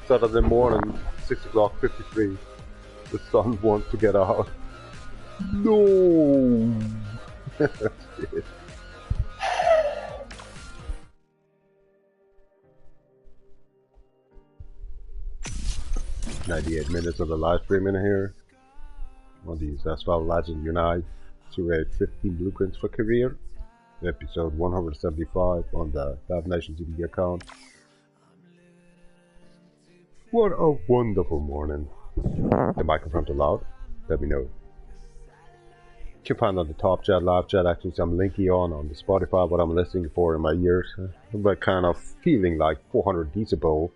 Saturday morning, 6:53. The sun wants to get out. No. Shit. 98 minutes of the live stream in here. On these Asphalt Legend Unite to rate 15 blueprints for career. Episode 175 on the DefNation TV account. What a wonderful morning. The microphone too loud? Let me know. You can find on the top chat, live chat, actually some linky on the Spotify, what I'm listening for in my ears. But kind of feeling like 400 decibel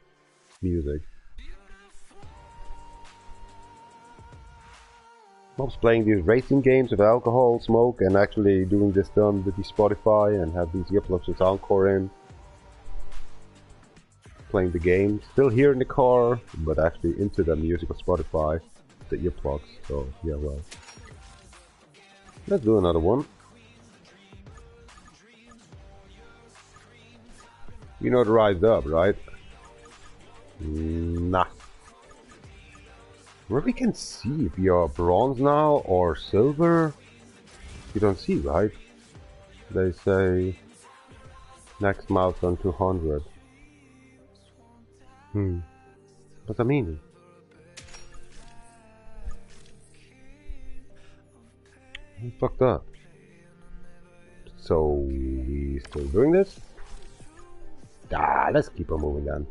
music. I was playing these racing games with alcohol, smoke, and actually doing this done with the Spotify and have these earplugs with Encore in. Playing the game, still here in the car, but actually into the music of Spotify, the earplugs, so yeah, well. Let's do another one. You know the Rise Up, right? Nah. Where we can see if you are bronze now or silver. You don't see, right? They say next milestone 200. What's that mean? I'm fucked up. So we still doing this? Let's keep on moving then.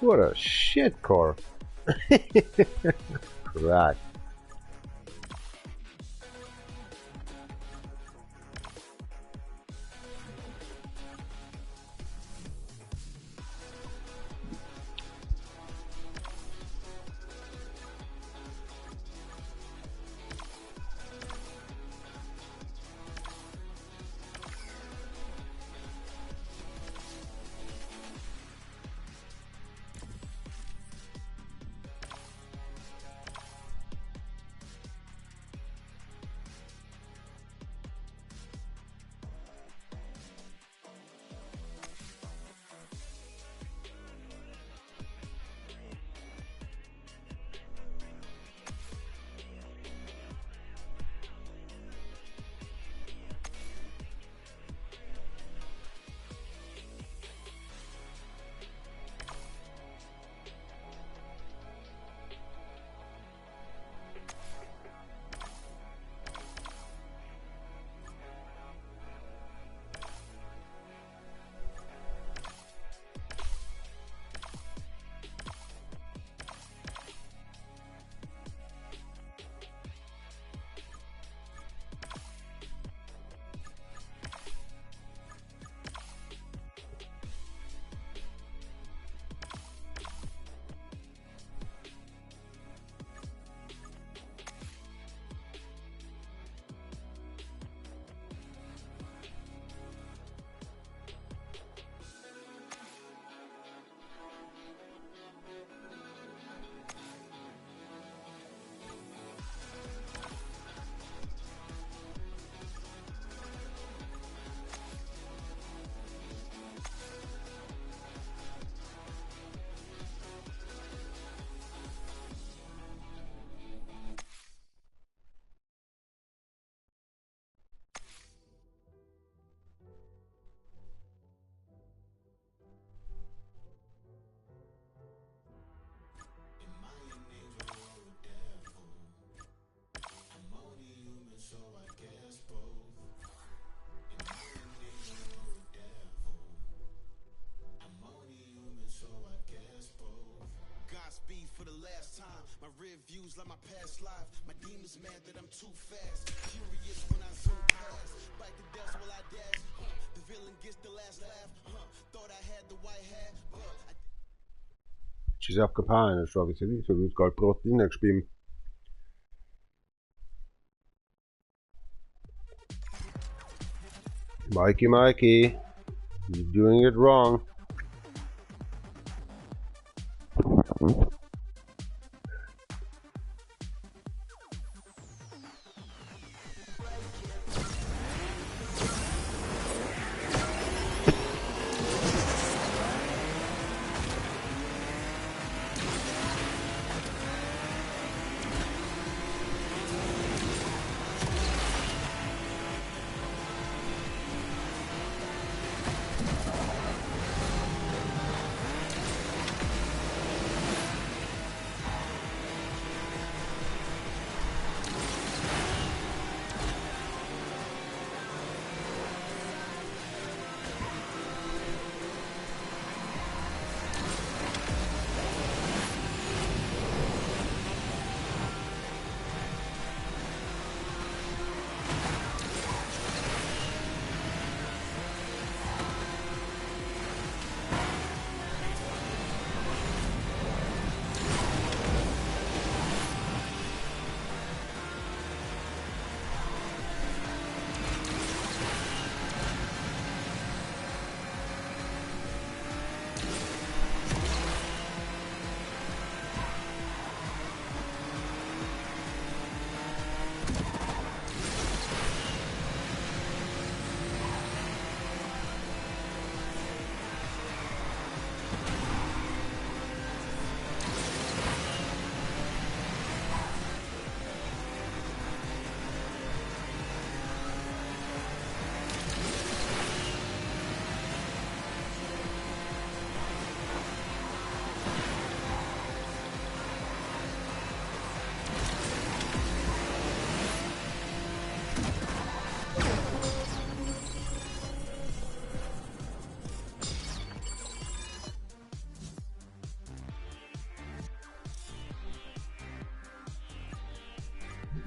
What a shit car. Right. My rear views like my past life. My demons mad that I'm too fast. Curious when I zoom past. Bite the dust while I dash. The villain gets the last laugh. Thought I had the white hat, but Ci si accapana, so che si dice, lui col protein spim. Mikey, you're doing it wrong.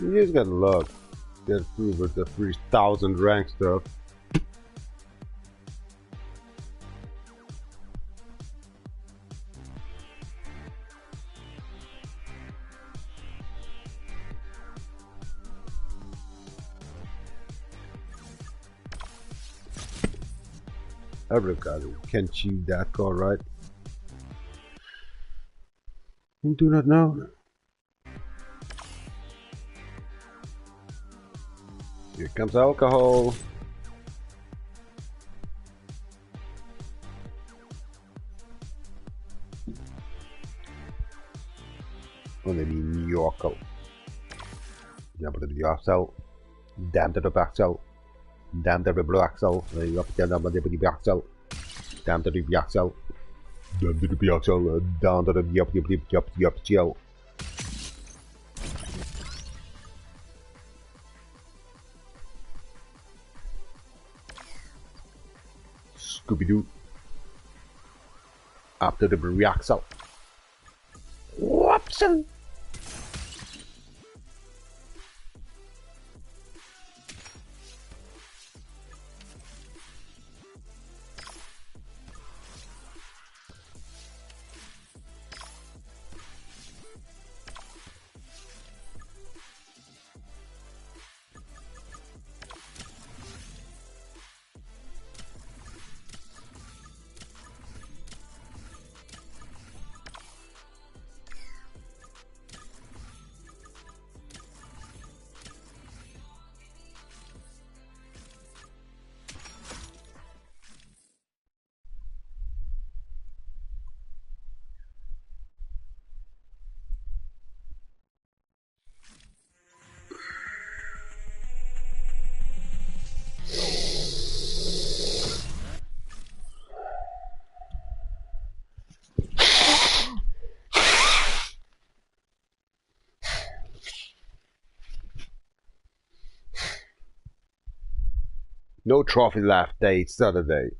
You just gotta look. Get through with the 3000 rank stuff. Everybody can cheat that code, right? You do not know. Here comes alcohol. Och det blir Nyako. Jump to the axle. Down to the back axle. Down to the blue axle. Up down to the back axle. Down to the back axle. Down to the back axle. Down to the up. Scooby-Doo. Up to the blue axle. Whoopsie! No trophy left day, it's Saturday.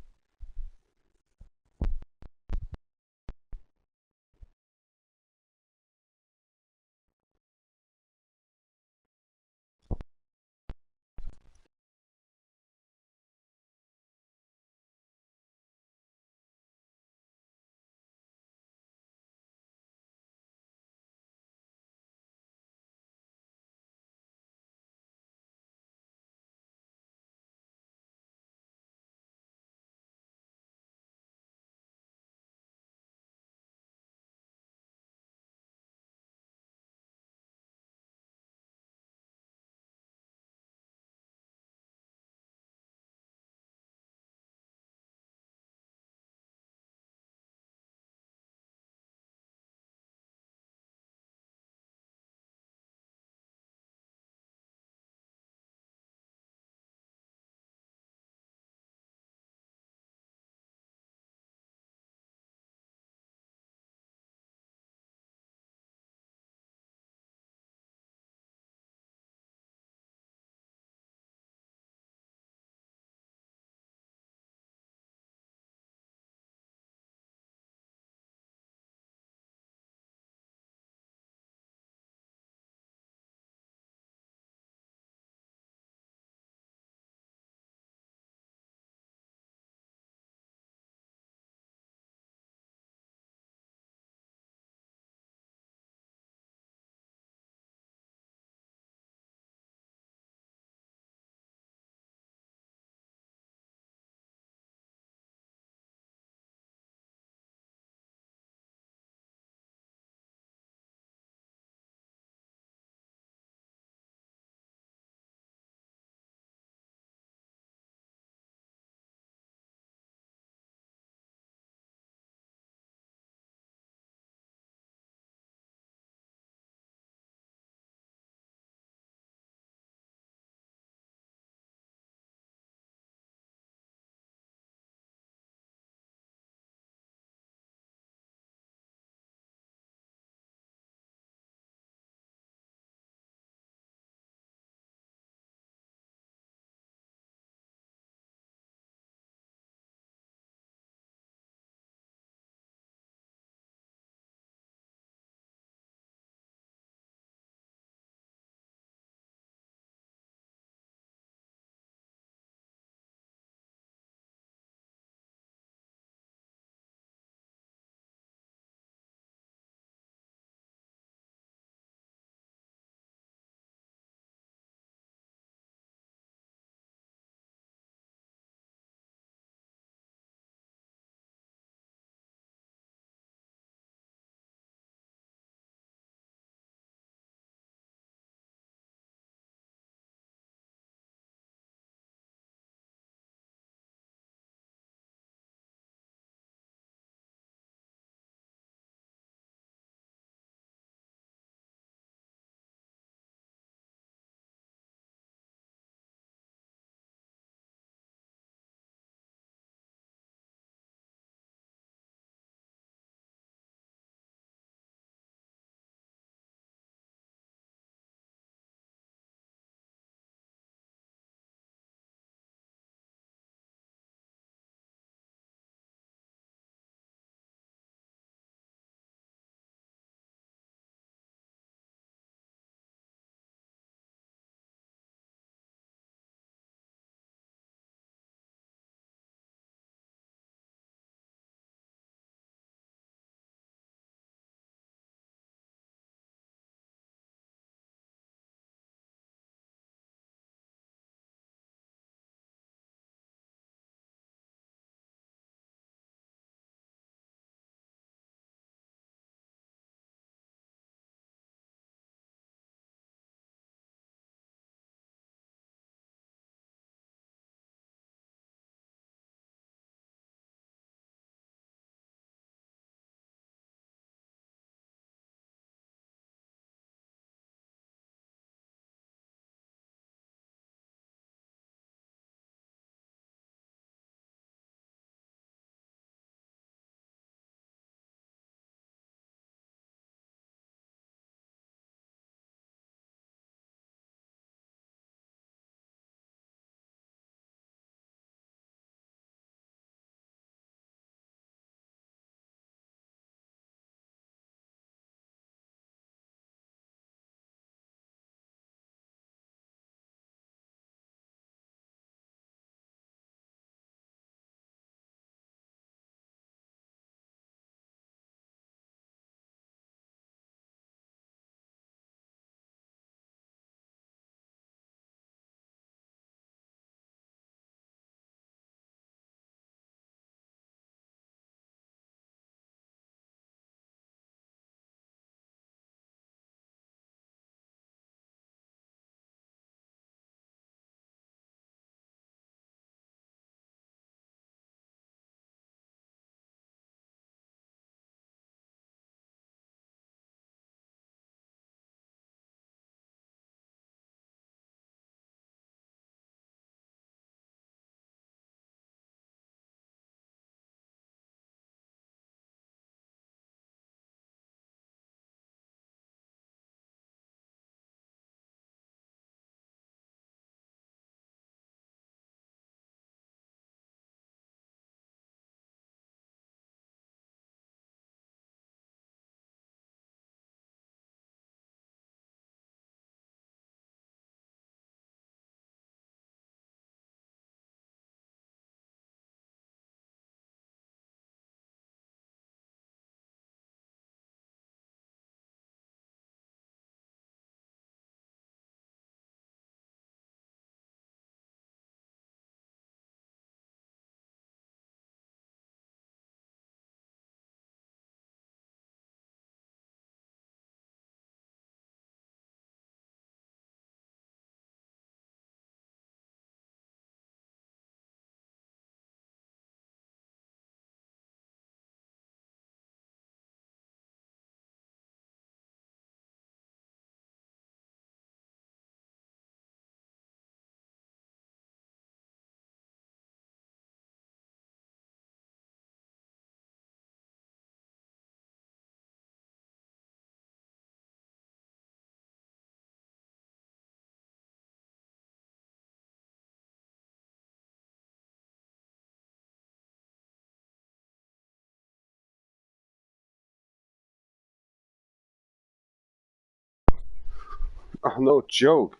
Ach, no joke.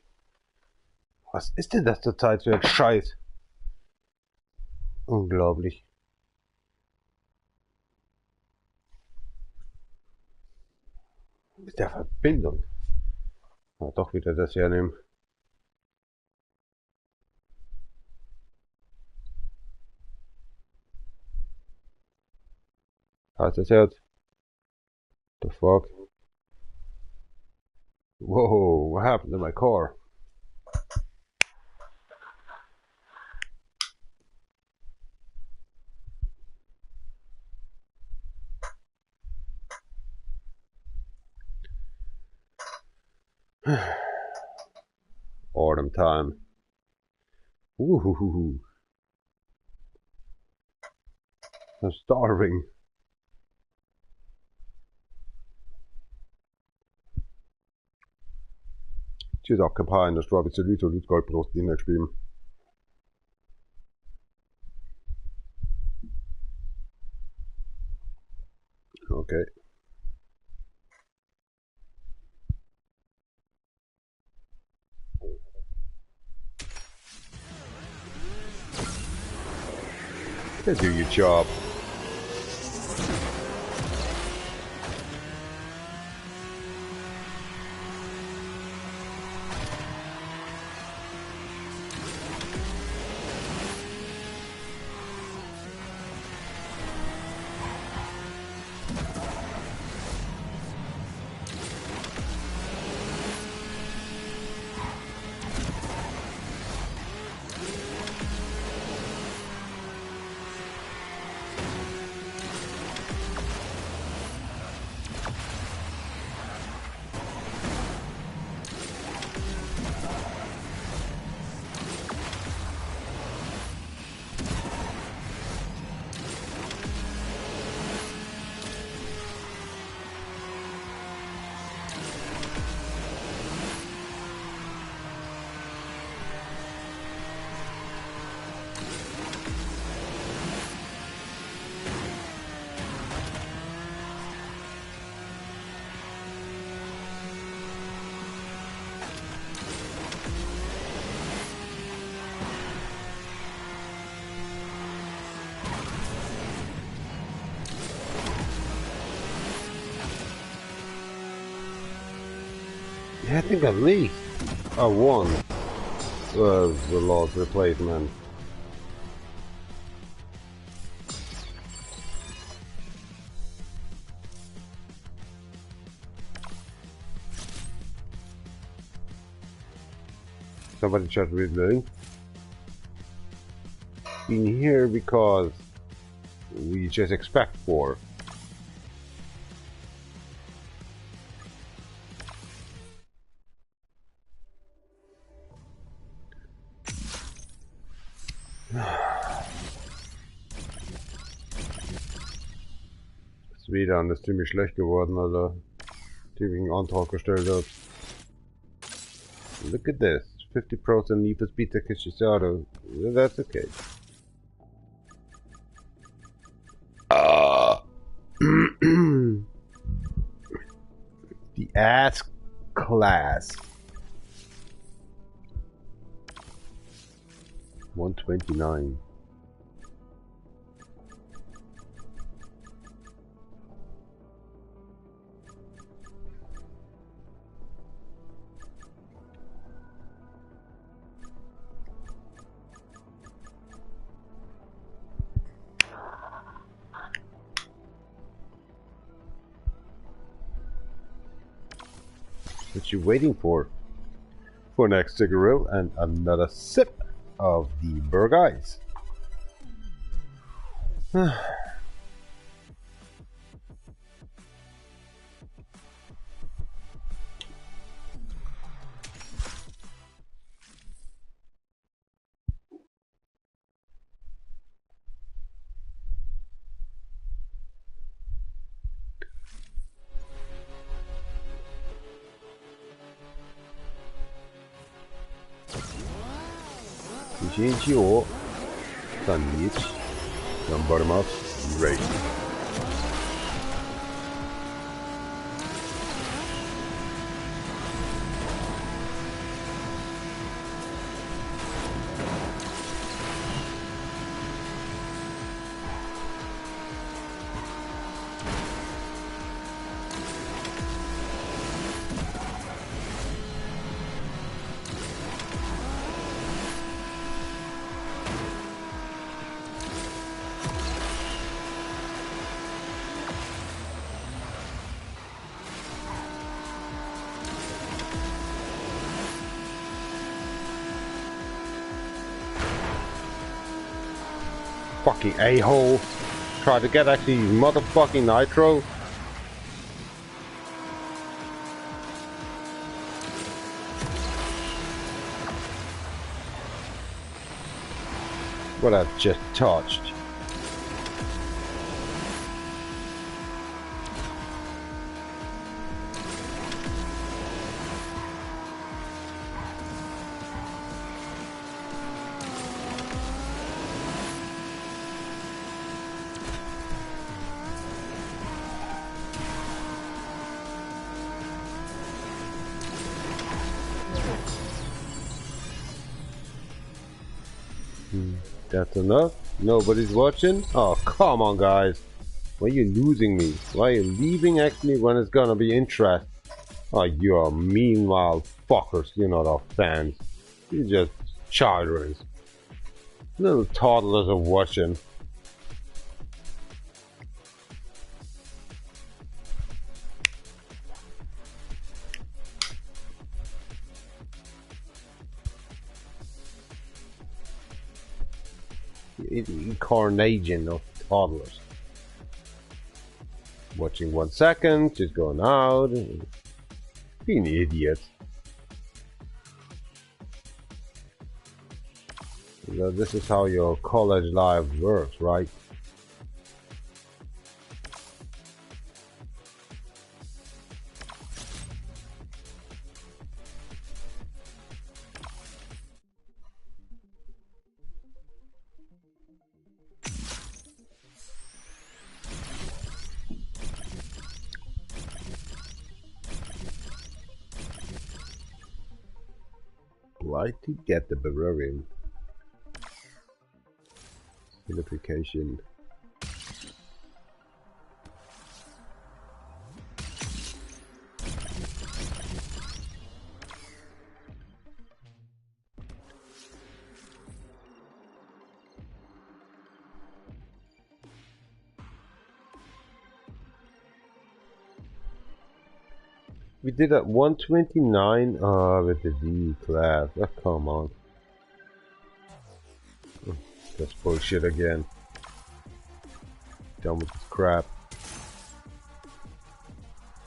Was ist denn das zurzeit für ein Scheiß? Unglaublich. Mit der Verbindung. Na, doch wieder das hernehmen. Heißt das jetzt? The fuck? Whoa, what happened to my car? Autumn time. Ooh, I'm starving. She's occupying the strawberry salute og lydgoldbrost i next stream. Okay. Do your job. Yeah, I think at least one was the lost replacement. Somebody just reading. In here because we just expect for. Das WLAN ist ziemlich schlecht geworden, Alter. Ziemlich einen Antrag gestellt hat. Look at this. 50% need for speed to D.R.O. That's okay. The ass class. 129. What you waiting for? For next cigarette and another sip of the Berg Ice.星期五3-2 頑張ります。Ready. Fucking a-hole. Try to get actually motherfucking Nitro. What I've just touched. That's enough? Nobody's watching? Oh, come on, guys. Why are you losing me? Why are you leaving actually when it's gonna be interest? Oh, you're meanwhile fuckers. You're not our fans. You're just children. Little toddlers are watching. Incarnation of toddlers. Watching 1 second, just going out. Being idiots. So this is how your college life works, right? Like to get the Bavarian unification. We did at 129 with the D class. Oh, come on. That's bullshit again. Done with this crap.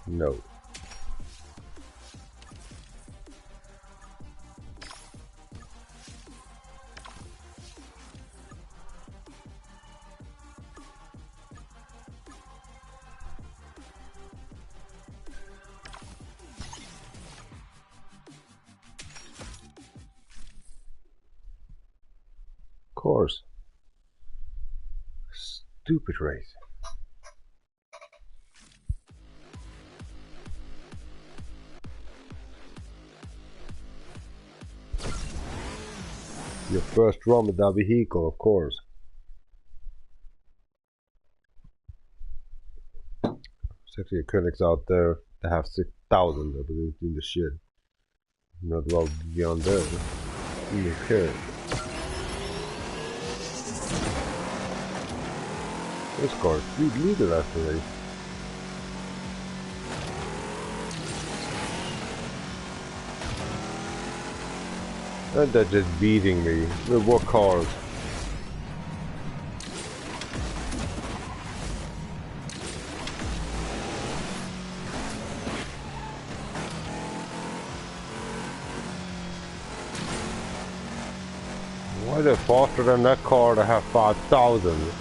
No. Course. Stupid race. Your first run with that vehicle, of course. There's actually a CarX out there that have 6,000, I believe, in the shit. Not well beyond there. Okay. This car is sweet leader actually. And they're just beating me. They work hard. Why are they faster than that car that have 5,000?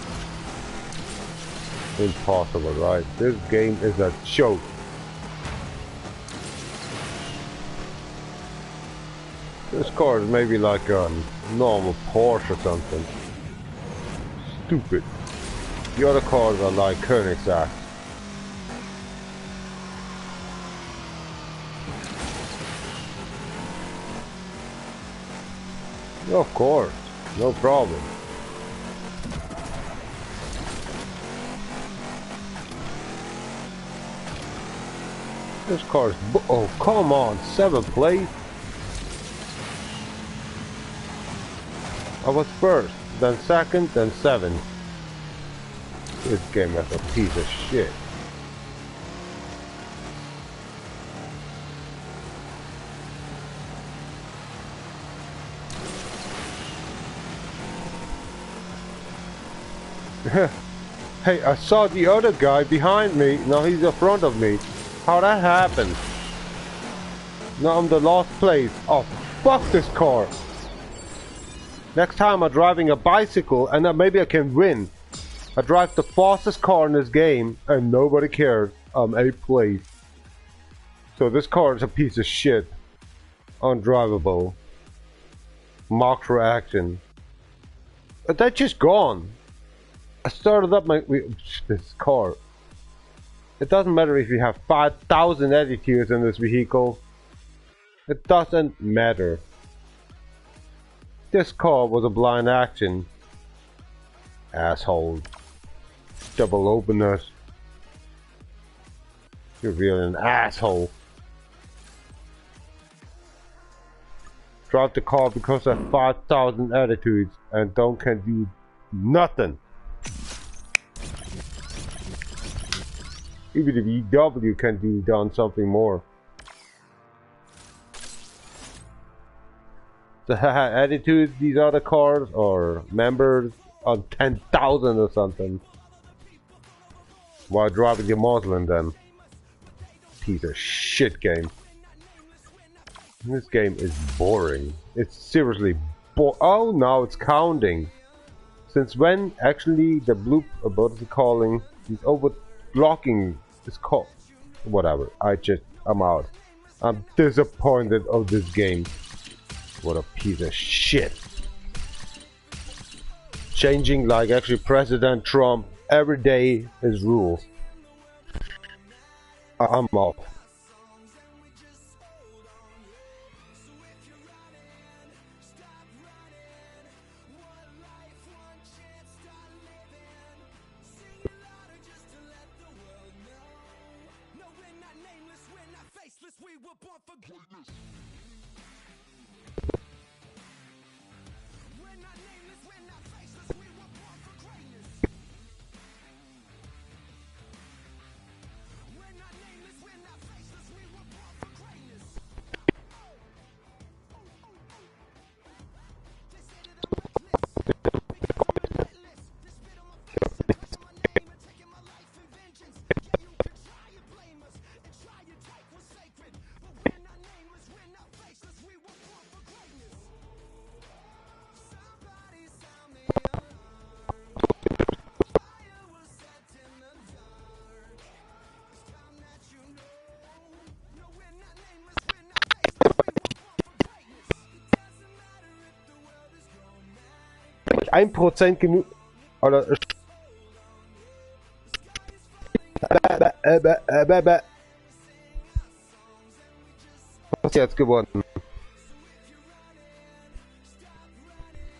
Impossible, right? This game is a joke. This car is maybe like a normal Porsche or something. Stupid. The other cars are like CarX. Of course, no problem. This car's oh come on, 7th place. I was first, then second, then 7th. This game is a piece of shit. Hey, I saw the other guy behind me. Now he's in front of me. How that happened? Now I'm the last place. Oh, fuck this car. Next time I'm driving a bicycle and then maybe I can win. I drive the fastest car in this game and nobody cares. I'm 8th place. So this car is a piece of shit. Undrivable. Marked for action. But that's just gone. I started up this car. It doesn't matter if you have 5,000 attitudes in this vehicle. It doesn't matter. This car was a blind action. Asshole. Double openers. You're really an asshole. Drive the car because I have 5,000 attitudes and can do nothing. Even the VW can do done something more. The attitudes, these other cars or members on 10,000 or something. While driving the Muslim then. Piece of shit game. This game is boring. It's seriously oh, now it's counting. Since when actually the blue, what is it calling? He's over blocking this call. Whatever. I'm out. I'm disappointed of this game. What a piece of shit. Changing like actually President Trump every day his rules. I'm off. Ein Prozent genug. Oder. Was ist jetzt geworden?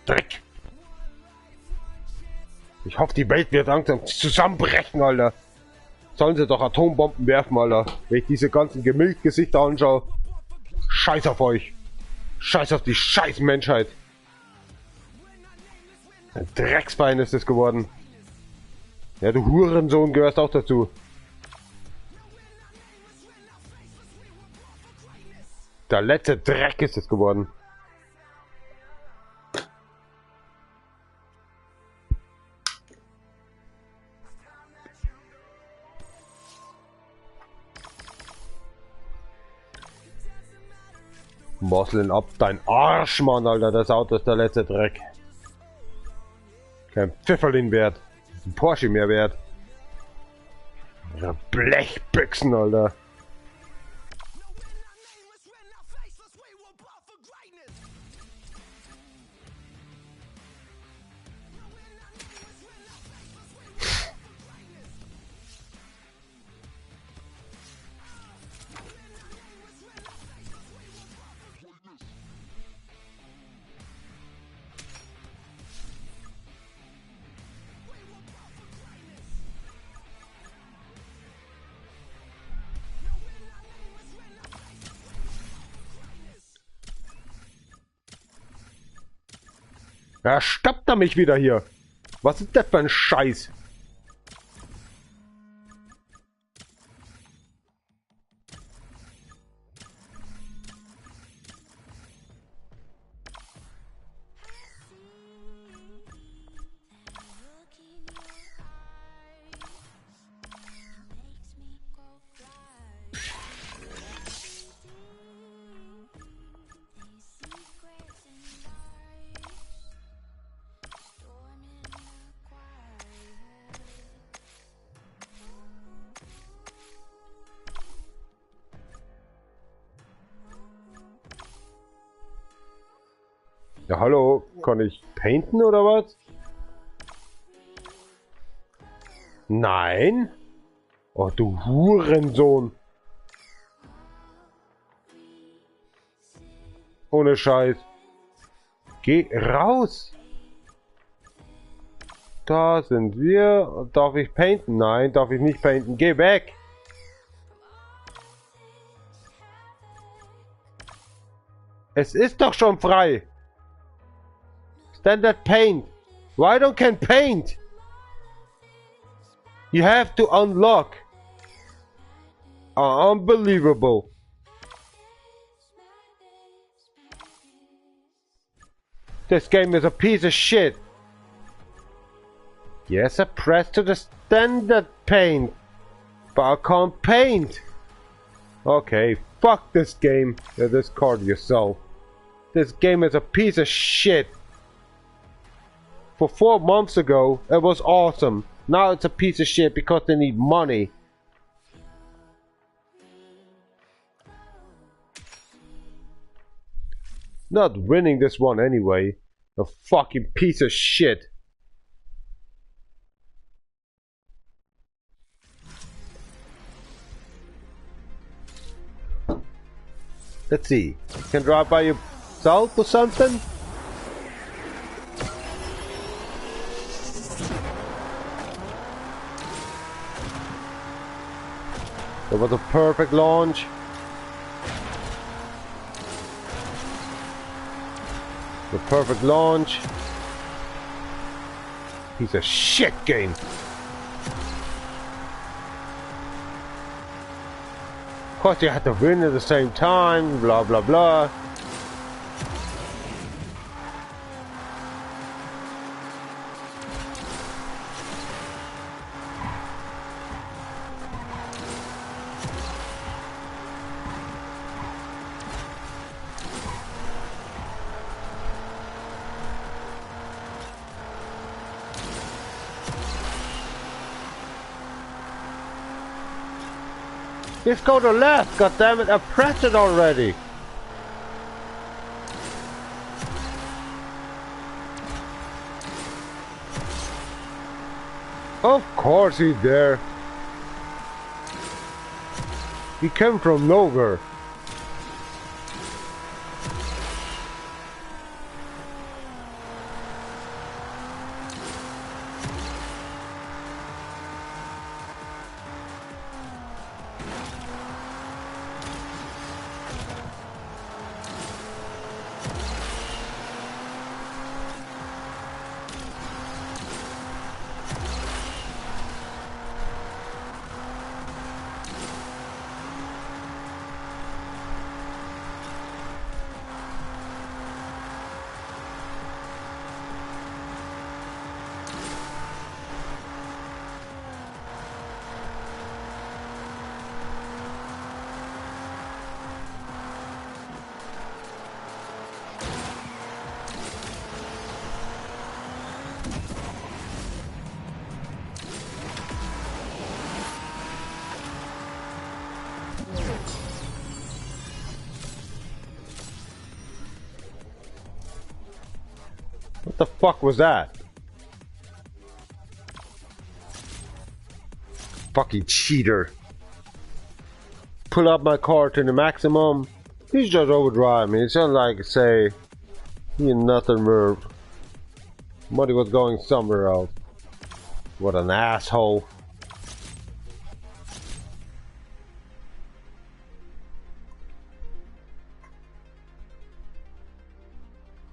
Dreck! Ich hoffe, die Welt wird langsam zusammenbrechen, Alter. Sollen sie doch Atombomben werfen, Alter. Wenn ich diese ganzen Gemütgesichter anschaue. Scheiß auf euch. Scheiß auf die scheiß Menschheit. Ein Drecksbein ist es geworden. Ja, du Hurensohn gehörst auch dazu. Der letzte Dreck ist es geworden. Mosseln ab dein Arsch, Mann, Alter. Das Auto ist der letzte Dreck. Kein Pfifferlin wert. Ein Porsche mehr wert. Ja, Blechbüchsen, Alter. Ja, stoppt er mich wieder hier. Was ist das für ein Scheiß? Ja, hallo, kann ich painten oder was? Nein? Oh, du Hurensohn. Ohne Scheiß. Geh raus. Da sind wir. Darf ich painten? Nein, darf ich nicht painten. Geh weg. Es ist doch schon frei. Standard paint. Why don't can paint? You have to unlock. Unbelievable. This game is a piece of shit. Yes, I pressed to the standard paint, but I can't paint. Okay, fuck this game. Discard yourself. This game is a piece of shit. For 4 months ago, it was awesome. Now it's a piece of shit because they need money. Not winning this one anyway. A fucking piece of shit. Let's see. Can drive by yourself or something? That was a perfect launch. The perfect launch. Piece of shit game. Of course you had to win at the same time, blah blah blah. Just go to left, goddammit, I pressed it already. Of course he's there. He came from nowhere. What the fuck was that? Fucking cheater. Pull up my car to the maximum. He's just overdriving me. It's not like, say, he nothing moved. Money was going somewhere else. What an asshole.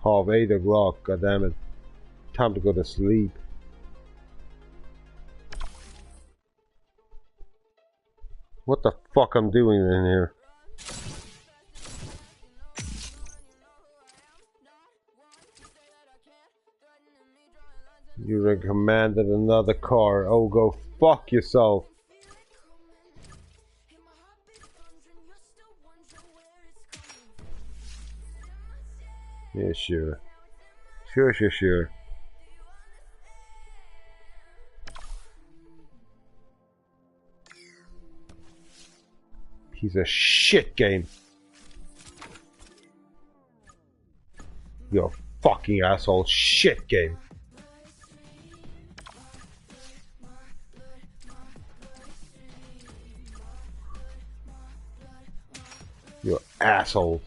Half 8 o'clock, goddammit. Time to go to sleep. What the fuck I'm doing in here? You recommended another car. Oh, go fuck yourself. Yeah, sure. Sure. Piece of shit game. You're fucking asshole. Shit game. You asshole.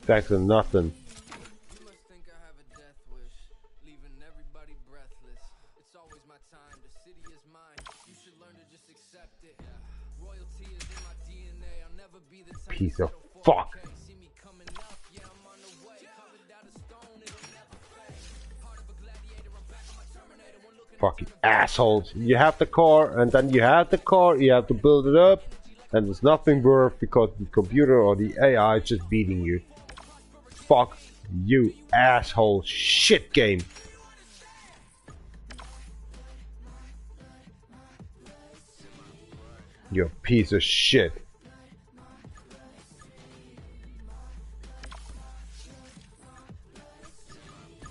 Thanks for nothing. You must think I have a death wish, leaving everybody breathless. It's always my time, the city is mine. You should learn to just accept it. Royalty is in my DNA. I'll never be the type Piece to of settle for fuck. okay. See me coming up, yeah, I'm on the way. Carved out of stone, it'll never fade. Heart of a gladiator, I'm back on my Terminator. One look and Fucking assholes. You have the car, and then you have the car, you have to build it up, and it's nothing worth because the computer or the AI is just beating you. Fuck you, asshole. Shit game. You piece of shit.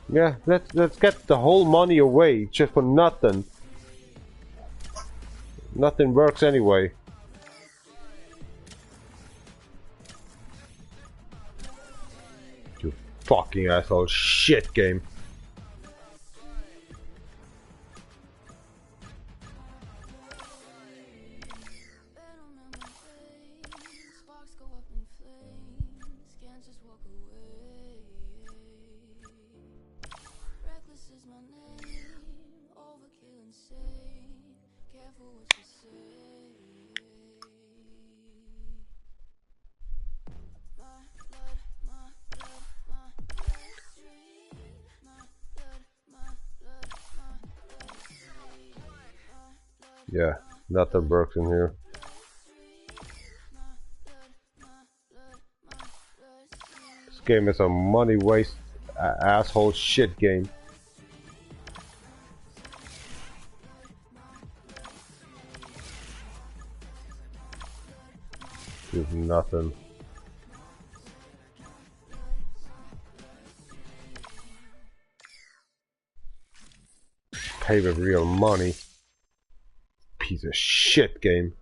Yeah, let's get the whole money away just for nothing. Nothing works anyway. You fucking asshole. Shit game. Sparks go up in flames, can't just walk away. Reckless is my name, overkill insane. Careful what you say. My blood, my blood, my bloodstream. My blood, my blood, my bloodstream. My blood. Yeah, nothing works in here. This game is a money waste asshole shit game. There's nothing. Pay with real money. Piece of shit game.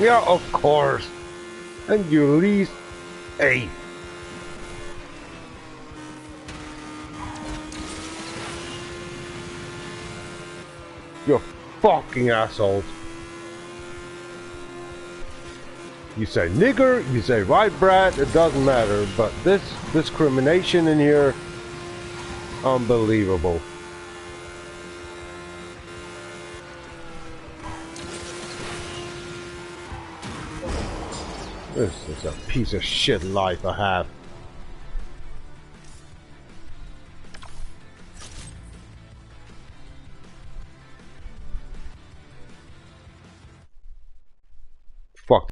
Yeah, of course. And you least 8. You fucking assholes. You say nigger, you say white brat, it doesn't matter, but this discrimination in here, unbelievable. This is a piece of shit life I have.